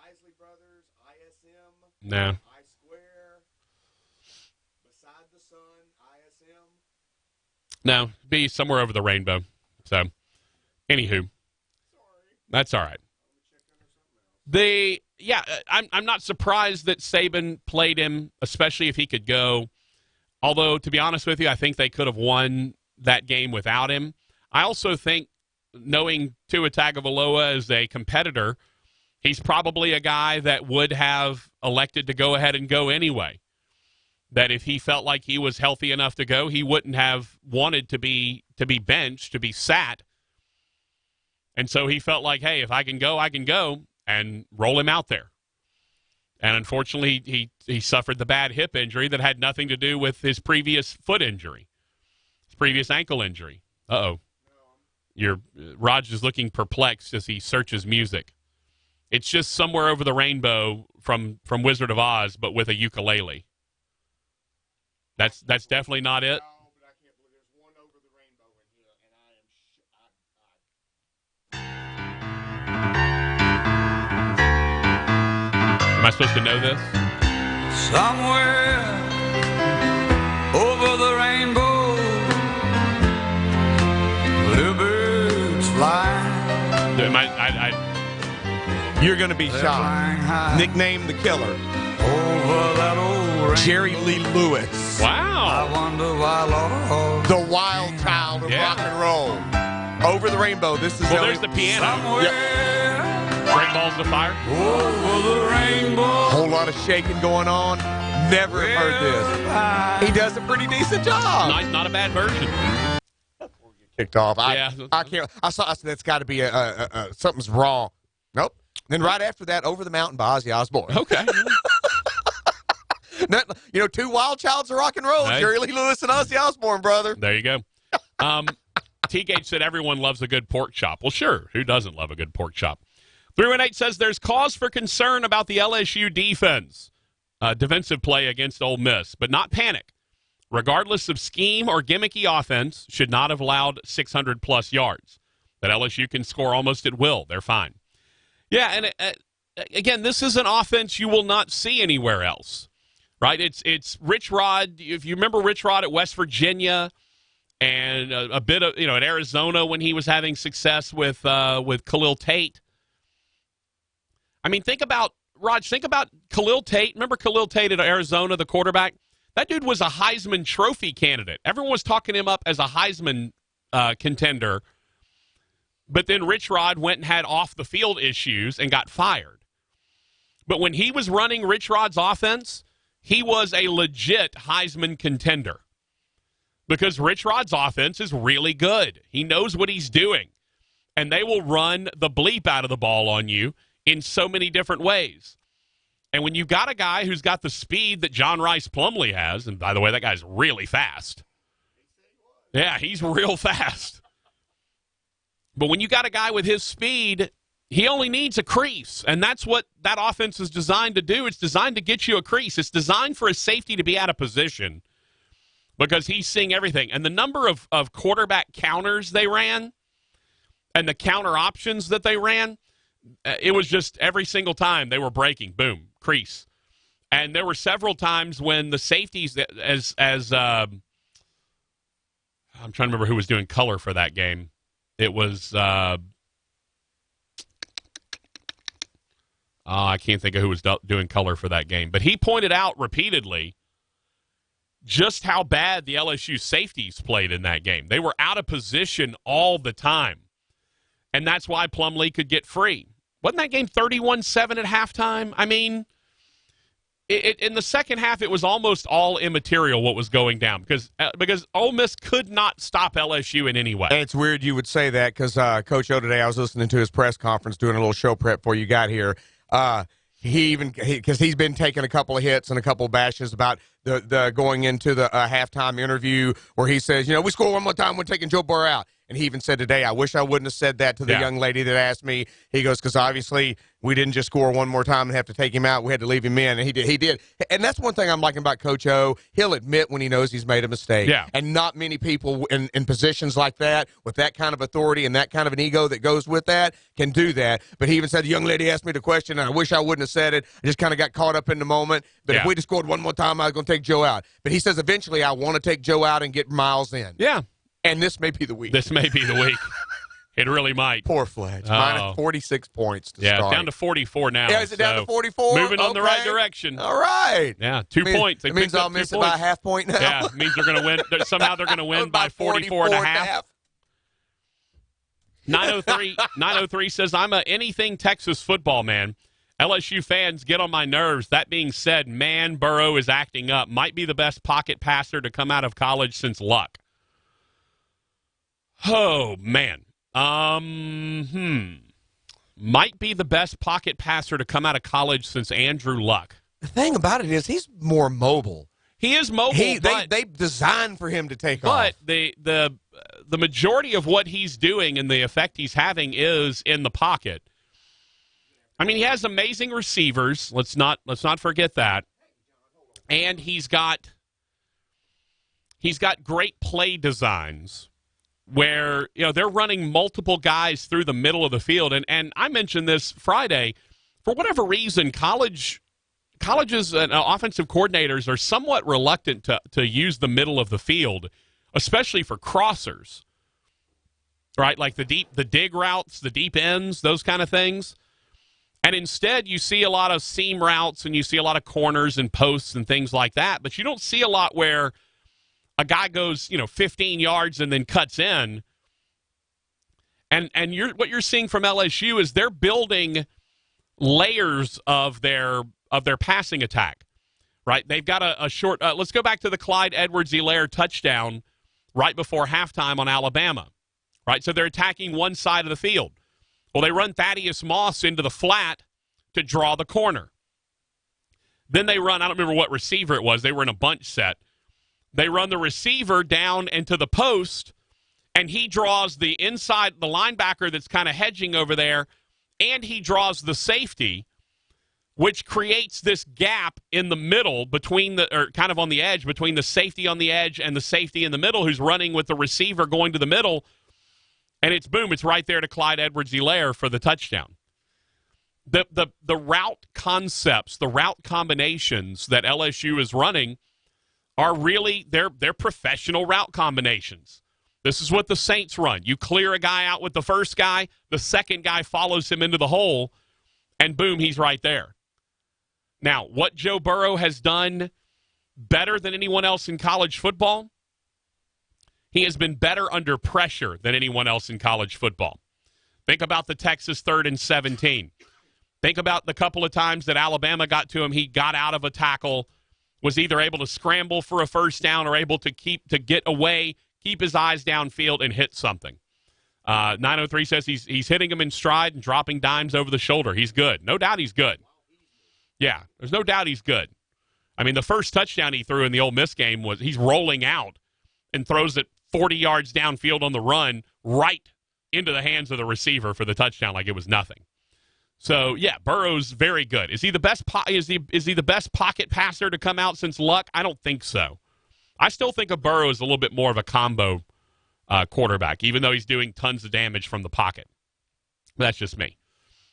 Isley Brothers, ISM, No. I-Square, Beside the Sun, ISM. No, be Somewhere Over the Rainbow. So, anywho, that's all right. I'm not surprised that Saban played him, especially if he could go. Although, to be honest with you, I think they could have won that game without him. I also think, knowing Tua Tagovailoa as a competitor, he's probably a guy that would have elected to go ahead and go anyway. That if he felt like he was healthy enough to go, he wouldn't have wanted to be benched, to be sat. And so he felt like, hey, if I can go, and roll him out there. And unfortunately, he suffered the bad hip injury that had nothing to do with his previous foot injury, his previous ankle injury. Uh-oh. Raj is looking perplexed as he searches music. It's just Somewhere Over the Rainbow from Wizard of Oz, but with a ukulele. That's definitely not it. Am I supposed to know this? Somewhere over the rainbow, bluebirds fly. You're going to be shocked. Nicknamed the Killer. Over that old Jerry Lee Lewis. Wow. I wonder why, Lord. The wild child of rock and roll. Over the Rainbow. This is there's the piano. Great Balls of Fire. Over the rainbow. Whole lot of shaking going on. Never heard this. He does a pretty decent job. Nice, not a bad version. Kicked off. Yeah. I can't. I said that's got to be something's wrong. Nope. Then right after that, Over the Mountain by Ozzy Osbourne. Okay. Two wild childs of rock and roll. Hey. Jerry Lee Lewis and Ozzy Osbourne, brother. There you go. T-Gage said everyone loves a good pork chop. Well, sure. Who doesn't love a good pork chop? 318 says there's cause for concern about the LSU defensive play against Ole Miss, but not panic. Regardless of scheme or gimmicky offense, should not have allowed 600-plus yards. that LSU can score almost at will. They're fine. Yeah, and again, this is an offense you will not see anywhere else, right? It's Rich Rod. If you remember Rich Rod at West Virginia and a bit of, at Arizona when he was having success with Khalil Tate. I mean, think about Khalil Tate. Remember Khalil Tate at Arizona, the quarterback? That dude was a Heisman Trophy candidate. Everyone was talking him up as a Heisman contender. But then Rich Rod went and had off-the-field issues and got fired. But when he was running Rich Rod's offense, he was a legit Heisman contender because Rich Rod's offense is really good. He knows what he's doing, and they will run the bleep out of the ball on you in so many different ways. And when you've got a guy who's got the speed that John Rice Plumlee has, and by the way, that guy's really fast. Yeah, he's real fast. But when you got a guy with his speed, he only needs a crease, and that's what that offense is designed to do. It's designed to get you a crease. It's designed for a safety to be out of position because he's seeing everything. And the number of quarterback counters they ran and the counter options that they ran, it was just every single time they were breaking, boom, crease. And there were several times when the safeties, I'm trying to remember who was doing color for that game. It was, I can't think of who was doing color for that game. But he pointed out repeatedly just how bad the LSU safeties played in that game. They were out of position all the time. And that's why Plumlee could get free. Wasn't that game 31-7 at halftime? I mean, in the second half, it was almost all immaterial what was going down because Ole Miss could not stop LSU in any way. And it's weird you would say that because Coach O today, I was listening to his press conference doing a little show prep before you got here. Because he's been taking a couple of hits and a couple of bashes about the going into the halftime interview where he says, we score one more time, we're taking Joe Burrow out. And he even said today, I wish I wouldn't have said that to the young lady that asked me. He goes, because obviously we didn't just score one more time and have to take him out. We had to leave him in, and he did. And that's one thing I'm liking about Coach O. He'll admit when he knows he's made a mistake. Yeah. And not many people in positions like that, with that kind of authority and that kind of an ego that goes with that, can do that. But he even said, the young lady asked me the question, and I wish I wouldn't have said it. I just kind of got caught up in the moment. But if we just scored one more time, I was going to take Joe out. But he says, eventually I want to take Joe out and get Miles in. Yeah. And this may be the week. This may be the week. It really might. Poor Fletch. Minus 46 points to start. Yeah, it's down to 44 now. Yeah, is it down to 44? Moving on the right direction. All right. Yeah, 2 points. It means I'll miss it by a half point now. Yeah, it means they're going to win. Somehow they're going to win by 44 and a half. 903 says, I'm a anything Texas football man. LSU fans get on my nerves. That being said, man, Burrow is acting up. Might be the best pocket passer to come out of college since Luck. Oh, man. Might be the best pocket passer to come out of college since Andrew Luck. The thing about it is he's more mobile. He is mobile. They designed for him to take off. But the majority of what he's doing and the effect he's having is in the pocket. I mean, he has amazing receivers. Let's not forget that. And he's got great play designs where, they're running multiple guys through the middle of the field. And I mentioned this Friday. For whatever reason, colleges and offensive coordinators are somewhat reluctant to use the middle of the field, especially for crossers, right? Like the dig routes, the deep ends, those kind of things. And instead, you see a lot of seam routes and you see a lot of corners and posts and things like that. But you don't see a lot where a guy goes, 15 yards and then cuts in. And what you're seeing from LSU is they're building layers of their passing attack, right? They've got a short let's go back to the Clyde Edwards-Helaire touchdown right before halftime on Alabama, right? So they're attacking one side of the field. Well, they run Thaddeus Moss into the flat to draw the corner. Then they run, I don't remember what receiver it was. They were in a bunch set. They run the receiver down into the post, and he draws the inside, the linebacker that's kind of hedging over there, and he draws the safety, which creates this gap in the middle kind of on the edge, between the safety on the edge and the safety in the middle who's running with the receiver going to the middle. And it's right there to Clyde Edwards-Helaire for the touchdown. The route concepts, the route combinations that LSU is running are really they're professional route combinations. This is what the Saints run. You clear a guy out with the first guy, the second guy follows him into the hole, and boom, he's right there. Now, what Joe Burrow has done better than anyone else in college football, he has been better under pressure than anyone else in college football. Think about the Texas 3rd and 17. Think about the couple of times that Alabama got to him. He got out of a tackle, was either able to scramble for a first down or able to get away, keep his eyes downfield, and hit something. 903 says he's hitting him in stride and dropping dimes over the shoulder. He's good. No doubt he's good. Yeah, there's no doubt he's good. I mean, the first touchdown he threw in the Ole Miss game was he's rolling out and throws it 40 yards downfield on the run right into the hands of the receiver for the touchdown like it was nothing. So, yeah, Burrow's very good. Is he the best is he the best pocket passer to come out since Luck? I don't think so. I still think of Burrow as a little bit more of a combo quarterback, even though he's doing tons of damage from the pocket. But that's just me.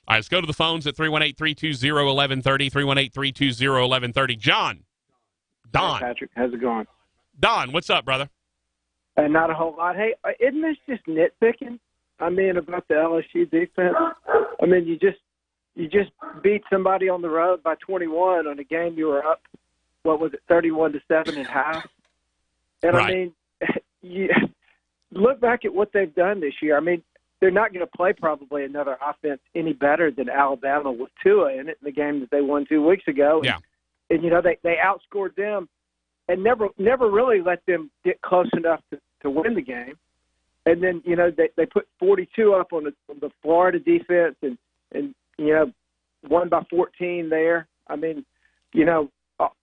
All right, let's go to the phones at 318-320-1130, 318-320-1130. Don. Hey, Patrick, how's it going? Don, what's up, brother? Not a whole lot. Hey, isn't this just nitpicking? I mean, about the LSU defense. I mean, you just beat somebody on the road by 21 on a game you were up, 31-7 at half. And right. I mean, you look back at what they've done this year. I mean, they're not going to play probably another offense any better than Alabama with Tua in it in the game that they won 2 weeks ago. Yeah. And they outscored them and never really let them get close enough to win the game. And then, they put 42 up on the Florida defense and won by 14 there. I mean,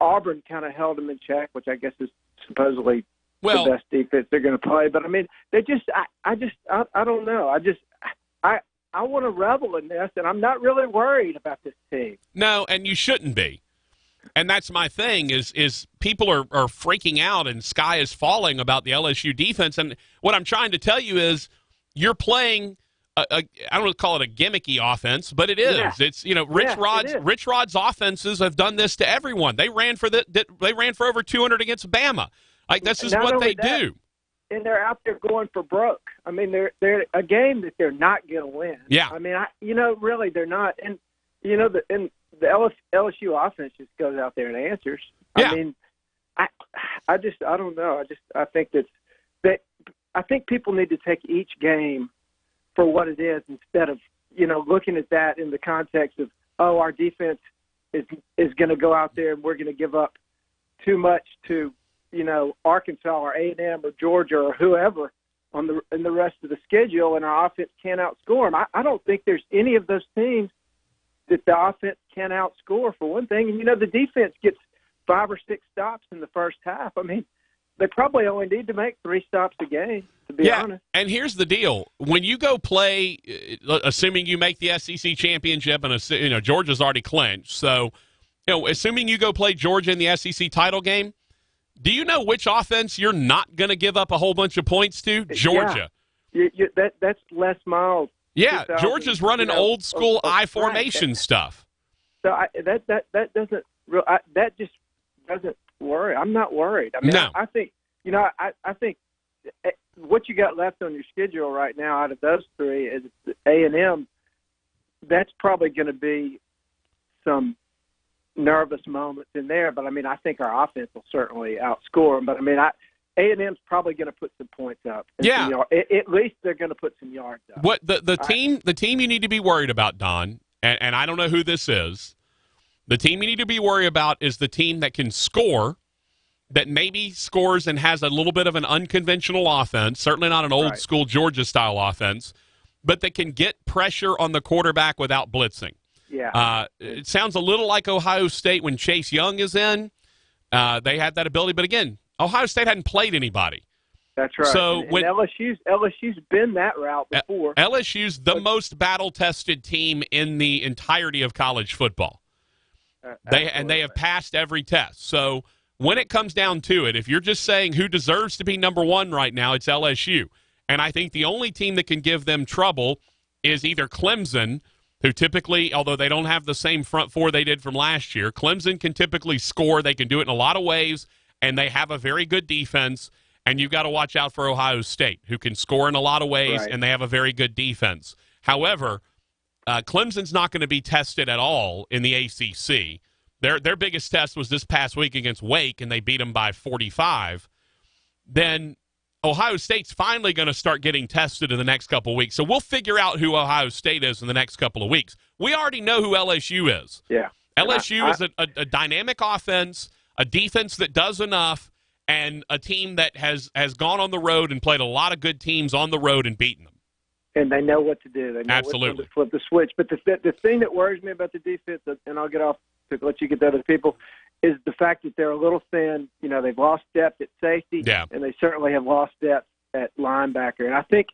Auburn kind of held them in check, which I guess is supposedly the best defense they're going to play. But I mean, they just, I don't know. I want to revel in this, and I'm not really worried about this team. No, and you shouldn't be. And that's my thing is people are freaking out and sky is falling about the LSU defense. And what I'm trying to tell you is you're playing I don't want to call it a gimmicky offense, but it is. Yeah. It's Rich Rod's offenses have done this to everyone. They ran for over 200 against Bama. Like this is what they do. And they're out there going for broke. I mean, they're a game that they're not going to win. Yeah. I mean, really they're not. And the LSU offense just goes out there and answers. Yeah. I mean, I don't know. I think I think people need to take each game for what it is instead of looking at that in the context of our defense is going to go out there and we're going to give up too much to Arkansas or A&M or Georgia or whoever in the rest of the schedule, and our offense can't outscore them. I don't think there's any of those teams that the offense can outscore, for one thing. And, the defense gets 5 or 6 stops in the first half. I mean, they probably only need to make 3 stops a game, to be honest. And here's the deal. When you go play, assuming you make the SEC championship, and Georgia's already clinched, so assuming you go play Georgia in the SEC title game, do you know which offense you're not going to give up a whole bunch of points to? Georgia. Yeah. That's Les Miles. Yeah, Georgia's running old school I formation stuff. So that just doesn't worry. I'm not worried. I mean, no. I think I think what you got left on your schedule right now out of those 3 is A&M. That's probably going to be some nervous moments in there, but I mean, I think our offense will certainly outscore them. But I mean, A&M's probably going to put some points up. Yeah, at least they're going to put some yards up. What the team you need to be worried about, Don, and I don't know who this is. The team you need to be worried about is the team that can score, that maybe scores and has a little bit of an unconventional offense, certainly not an old school Georgia style offense, but that can get pressure on the quarterback without blitzing. Yeah. It sounds a little like Ohio State when Chase Young is in. They had that ability, but again, Ohio State hadn't played anybody. That's right. So when LSU's been that route before. LSU's the most battle-tested team in the entirety of college football. They have passed every test. So when it comes down to it, if you're just saying who deserves to be number 1 right now, it's LSU. And I think the only team that can give them trouble is either Clemson, who typically, although they don't have the same front four they did from last year, Clemson can typically score. They can do it in a lot of ways, and they have a very good defense. And you've got to watch out for Ohio State, who can score in a lot of ways, and they have a very good defense. However, Clemson's not going to be tested at all in the ACC. Their biggest test was this past week against Wake, and they beat them by 45. Then Ohio State's finally going to start getting tested in the next couple of weeks. So we'll figure out who Ohio State is in the next couple of weeks. We already know who LSU is. Yeah. LSU is a dynamic offense, a defense that does enough, and a team that has gone on the road and played a lot of good teams on the road and beaten them. And they know what to do. They know Absolutely. what to flip the switch. But the thing that worries me about the defense, and I'll get off to let you get to other people, is the fact that they're a little thin. You know, they've lost depth at safety, and they certainly have lost depth at linebacker. And I think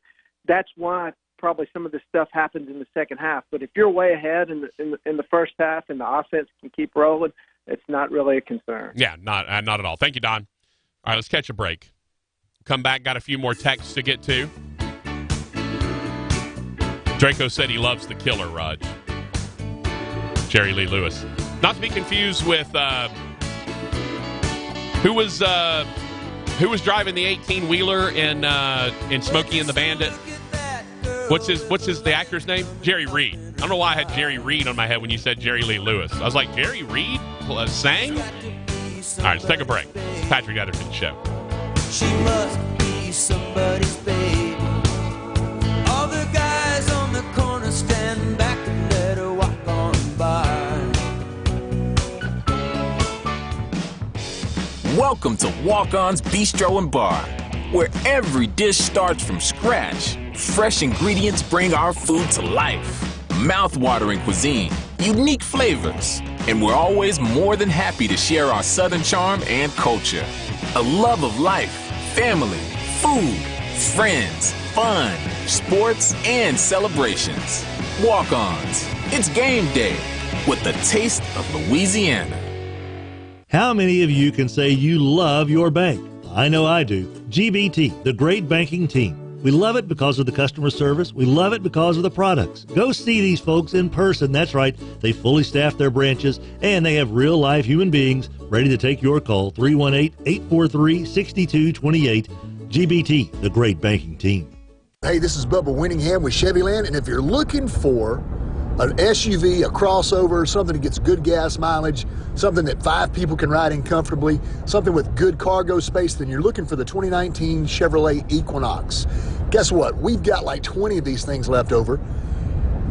that's why probably some of this stuff happens in the second half. But if you're way ahead in the first half and the offense can keep rolling, it's not really a concern. Yeah, not at all. Thank you, Don. All right, let's catch a break. Come back, got a few more texts to get to. Draco said he loves the killer, Raj. Jerry Lee Lewis. Not to be confused with who was driving the 18-wheeler in Smokey and the Bandit. What's the actor's name? Jerry Reed. I don't know why I had Jerry Reed on my head when you said Jerry Lee Lewis. I was like, Jerry Reed sang? All right, let's take a break. Patrick Netherton Show. She must be somebody's baby. All the guys on the corner stand back and let her walk on by. Welcome to Walk-On's Bistro and Bar, where every dish starts from scratch. Fresh ingredients bring our food to life. Mouth-watering cuisine, unique flavors, and we're always more than happy to share our Southern charm and culture. A love of life, family, food, friends, fun, sports, and celebrations. Walk-Ons. It's game day with the taste of Louisiana. How many of you can say you love your bank? I know I do. GBT, the great banking team. We love it because of the customer service. We love it because of the products. Go see these folks in person. That's right. They fully staff their branches, and they have real-life human beings ready to take your call. 318-843-6228. GBT, the great banking team. Hey, this is Bubba Winningham with Chevyland, and if you're looking for an SUV, a crossover, something that gets good gas mileage, something that 5 people can ride in comfortably, something with good cargo space, then you're looking for the 2019 Chevrolet Equinox. Guess what? We've got like 20 of these things left over.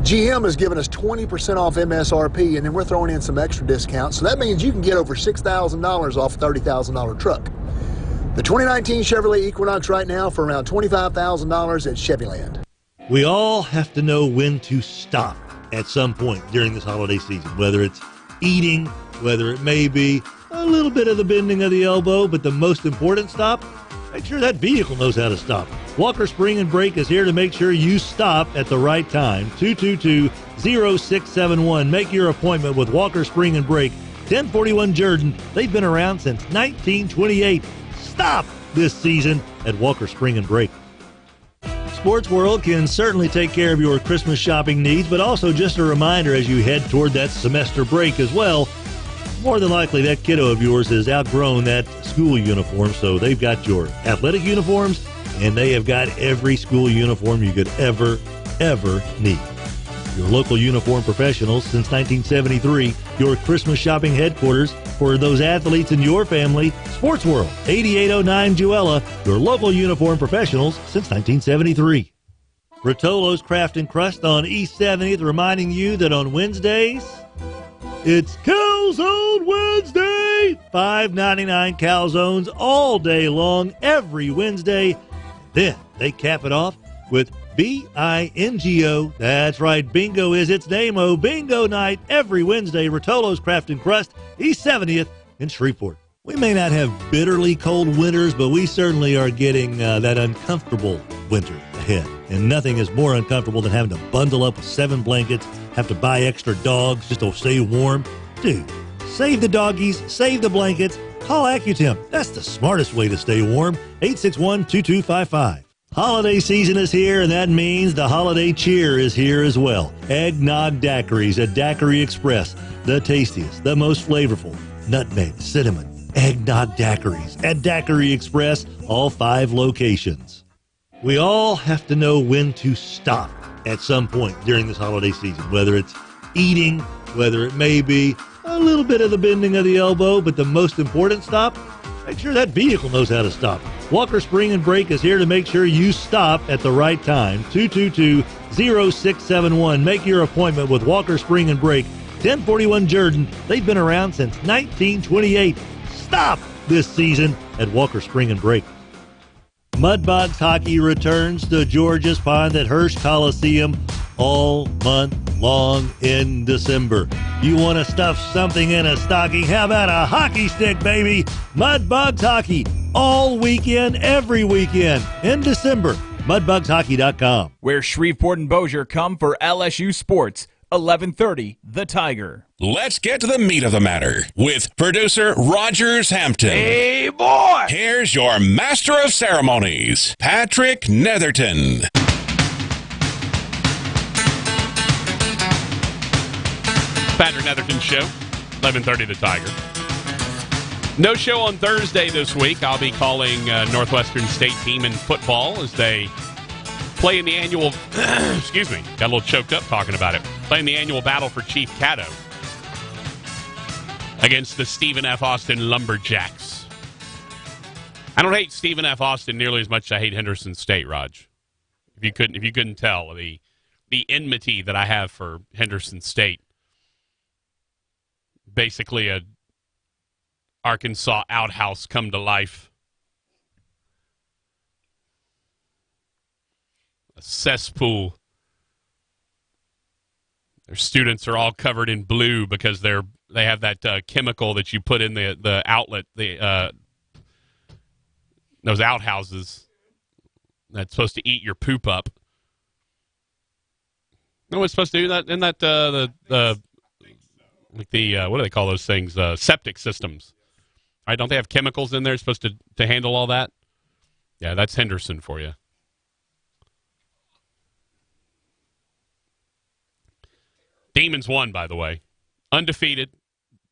GM has given us 20% off MSRP, and then we're throwing in some extra discounts. So that means you can get over $6,000 off a $30,000 truck. The 2019 Chevrolet Equinox right now for around $25,000 at Chevyland. We all have to know when to stop at some point during this holiday season, whether it's eating, whether it may be a little bit of the bending of the elbow, but the most important stop, make sure that vehicle knows how to stop. Walker Spring and Brake is here to make sure you stop at the right time. 222-0671. Make your appointment with Walker Spring and Brake, 1041 Jordan. They've been around since 1928. Stop this season at Walker Spring and Brake. Sports World can certainly take care of your Christmas shopping needs, but also just a reminder as you head toward that semester break as well, more than likely that kiddo of yours has outgrown that school uniform, so they've got your athletic uniforms, and they have got every school uniform you could ever need. Your local uniform professionals since 1973, your Christmas shopping headquarters for those athletes in your family. Sports World, 8809 Jewella, your local uniform professionals since 1973. Rotolo's Craft and Crust on East 70th, reminding you that on Wednesdays, it's Calzone Wednesday! $5.99 calzones all day long, every Wednesday. Then they cap it off with Bingo. That's right, bingo is its name. Oh, bingo night every Wednesday. Rotolo's Craft and Crust, East 70th in Shreveport. We may not have bitterly cold winters, but we certainly are getting that uncomfortable winter ahead. And nothing is more uncomfortable than having to bundle up with 7 blankets, have to buy extra dogs just to stay warm. Dude, save the doggies, save the blankets. Call AccuTemp. That's the smartest way to stay warm. 861-2255. Holiday season is here, and that means the holiday cheer is here as well. Eggnog daiquiris at Daiquiri Express. The tastiest, the most flavorful. Nutmeg, cinnamon, eggnog daiquiris at Daiquiri Express, all 5 locations. We all have to know when to stop at some point during this holiday season, whether it's eating, whether it may be a little bit of the bending of the elbow, but the most important stop, make sure that vehicle knows how to stop. Walker Spring and Brake is here to make sure you stop at the right time. 222-0671. Make your appointment with Walker Spring and Brake, 1041 Jordan. They've been around since 1928. Stop this season at Walker Spring and Brake. Mudbox Hockey returns to George's Pond at Hirsch Coliseum all month long in December. You want to stuff something in a stocking? How about a hockey stick, baby? Mudbugs Hockey all weekend, every weekend in December. MudbugsHockey.com. Where Shreveport and Bossier come for LSU Sports. 11:30, The Tiger. Let's get to the meat of the matter with producer Rogers Hampton. Hey, boy! Here's your master of ceremonies, Patrick Netherton. Patrick Netherton Show, 11:30, The Tiger. No show on Thursday this week. I'll be calling Northwestern State team in football as they play in the annual, excuse me, got a little choked up talking about it, playing the annual battle for Chief Caddo against the Stephen F. Austin Lumberjacks. I don't hate Stephen F. Austin nearly as much as I hate Henderson State, Raj. If you couldn't tell the enmity that I have for Henderson State. Basically a Arkansas outhouse come to life. A cesspool. Their students are all covered in blue because they have that chemical that you put in the outlet, those outhouses that's supposed to eat your poop up. No, it's supposed to do that. Isn't that what do they call those things? Septic systems. Right? Don't they have chemicals in there supposed to handle all that? Yeah, that's Henderson for you. Demons won, by the way. Undefeated.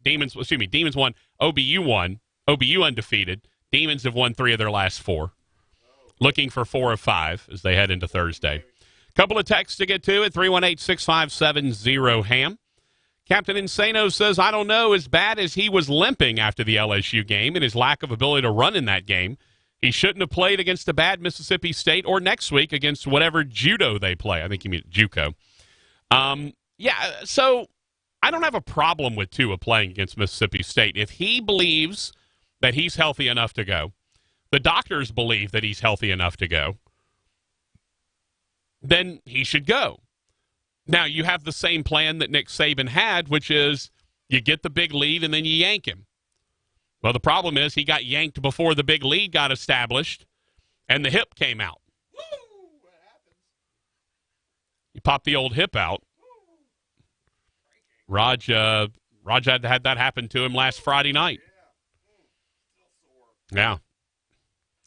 Demons won. OBU won. OBU undefeated. Demons have won 3 of their last 4. Looking for 4 of 5 as they head into Thursday. Couple of texts to get to at 318-657-0-HAM. Captain Insano says, I don't know, as bad as he was limping after the LSU game and his lack of ability to run in that game, he shouldn't have played against a bad Mississippi State or next week against whatever judo they play. I think you mean JUCO. Yeah, so I don't have a problem with Tua playing against Mississippi State. If he believes that he's healthy enough to go, the doctors believe that he's healthy enough to go, then he should go. Now, you have the same plan that Nick Saban had, which is you get the big lead and then you yank him. Well, the problem is he got yanked before the big lead got established and the hip came out. You pop the old hip out. Raj had that happen to him last Friday night. Yeah.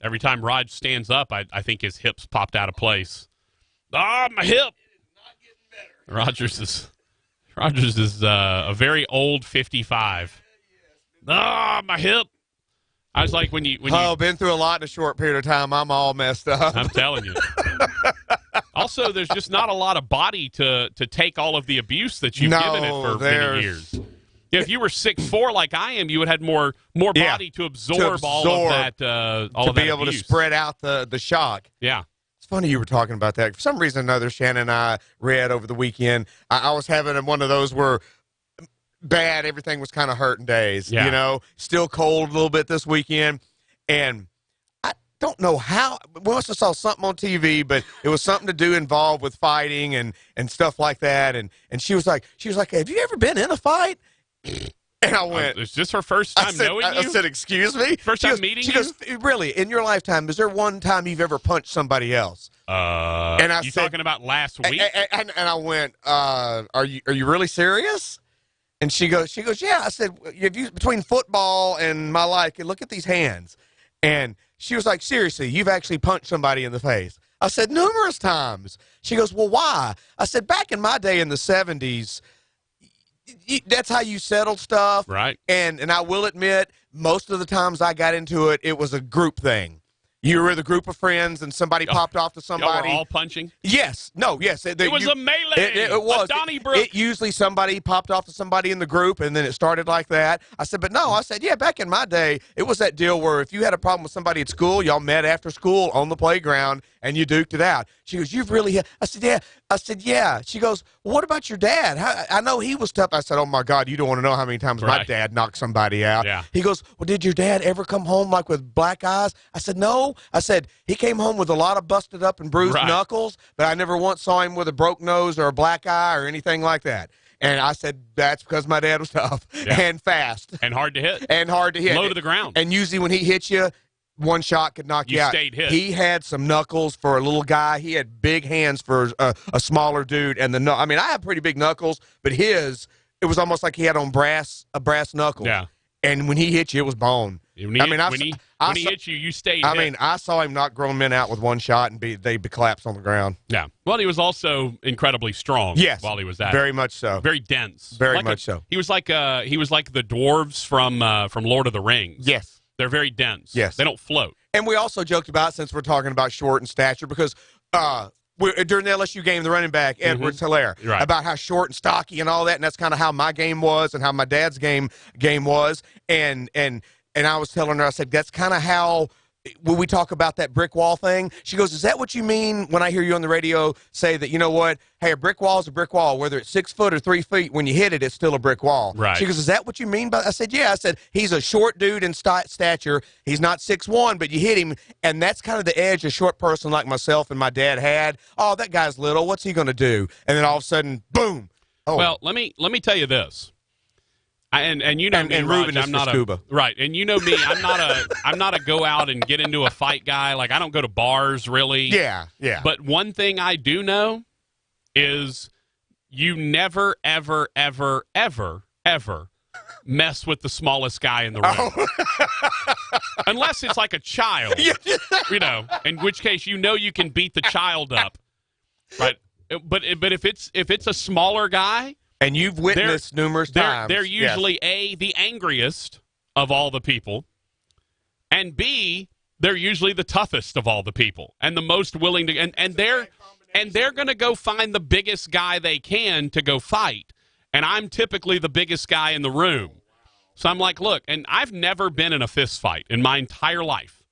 Every time Raj stands up, I think his hips popped out of place. Ah, my hip! Rogers is a very old 55. Ah, my hip! I was like, when you been through a lot in a short period of time. I'm all messed up. I'm telling you. Also, there's just not a lot of body to take all of the abuse that you've given it for many years. Yeah, if you were 6'4" like I am, you would have more body to absorb all of that. All to of be that able abuse. to spread out the shock. Yeah. It's funny you were talking about that. For some reason or another, Shannon and I read over the weekend. I was having one of those where bad, everything was kind of hurting days. Yeah. You know, still cold a little bit this weekend. And I don't know how. We must have saw something on TV, but it was something to do involved with fighting and stuff like that. And she was like, have you ever been in a fight? And I went, is this her first time knowing you? I said, excuse me? First time meeting you? She goes, really, in your lifetime, is there one time you've ever punched somebody else? And you talking about last week? And I went, are you really serious? And she goes, yeah. I said, between football and my life, look at these hands. And she was like, seriously, you've actually punched somebody in the face? I said, numerous times. She goes, well, why? I said, back in my day in the 70s, that's how you settled stuff. Right. And I will admit, most of the times I got into it, it was a group thing. You were with a group of friends, and somebody popped off to somebody. Y'all were all punching? Yes. No, yes. It was a melee. It was. A Donnybrook. It usually somebody popped off to somebody in the group, and then it started like that. I said, but no. I said, yeah, back in my day, it was that deal where if you had a problem with somebody at school, y'all met after school on the playground, and you duked it out. She goes, you've really – I said, yeah. I said, yeah. She goes, well, what about your dad? I know he was tough. I said, oh, my God, you don't want to know how many times my dad knocked somebody out. Yeah. He goes, well, did your dad ever come home like with black eyes? I said, no. I said, he came home with a lot of busted up and bruised knuckles, but I never once saw him with a broke nose or a black eye or anything like that. And I said, that's because my dad was tough and fast. And hard to hit. And hard to hit. Low to the ground. And usually when he hits you, one shot could knock you out. Stayed hit. He had some knuckles for a little guy. He had big hands for a smaller dude. And I mean, I have pretty big knuckles, but it was almost like he had on a brass knuckle. Yeah. And when he hit you, it was bone. When he hit you, you stayed hit. I mean, I saw him knock grown men out with one shot, and they collapsed on the ground. Yeah. Well, he was also incredibly strong. Yes. While he was at very it. much so. Very dense. Very much so. He was like the dwarves from Lord of the Rings. Yes. They're very dense. Yes. They don't float. And we also joked about, since we're talking about short and stature, because during the LSU game, the running back, Edwards-Hilaire, about how short and stocky and all that, and that's kind of how my game was and how my dad's game was. And I was telling her, I said, that's kind of how when we talk about that brick wall thing. She goes, is that what you mean when I hear you on the radio say that, you know what, hey, a brick wall is a brick wall, whether it's 6 foot or 3 feet, when you hit it, it's still a brick wall. Right. She goes, is that what you mean by I said, yeah. I said, he's a short dude in stature. He's not 6'1", but you hit him, and that's kind of the edge a short person like myself and my dad had. Oh, that guy's little. What's he going to do? And then all of a sudden, boom. Oh. Well, let me tell you this. And you know me, and Raj, Ruben is I'm not scuba. Right, and you know me, I'm not a go out and get into a fight guy. Like, I don't go to bars really. Yeah. But one thing I do know is you never, ever, ever, ever, ever mess with the smallest guy in the room. Unless it's like a child, in which case you can beat the child up. Right, but if it's a smaller guy. And you've witnessed numerous times. They're usually A, the angriest of all the people, and B, they're usually the toughest of all the people and the most willing to. And they're going to go find the biggest guy they can to go fight. And I'm typically the biggest guy in the room, so I'm like, look. And I've never been in a fist fight in my entire life.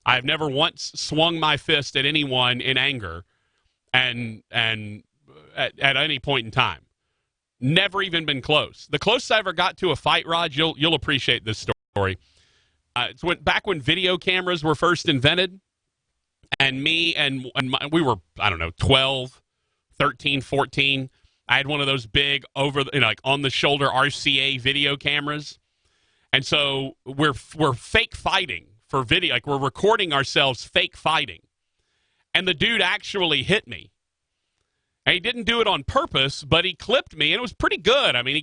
I've never once swung my fist at anyone in anger, and at any point in time. Never even been close. The closest I ever got to a fight, Raj, you'll appreciate this story. It's back when video cameras were first invented, and we were, 12, 13, 14. I had one of those big on-the-shoulder RCA video cameras. And so we're fake fighting for video. Like, we're recording ourselves fake fighting. And the dude actually hit me. And he didn't do it on purpose, but he clipped me, and it was pretty good. I mean, he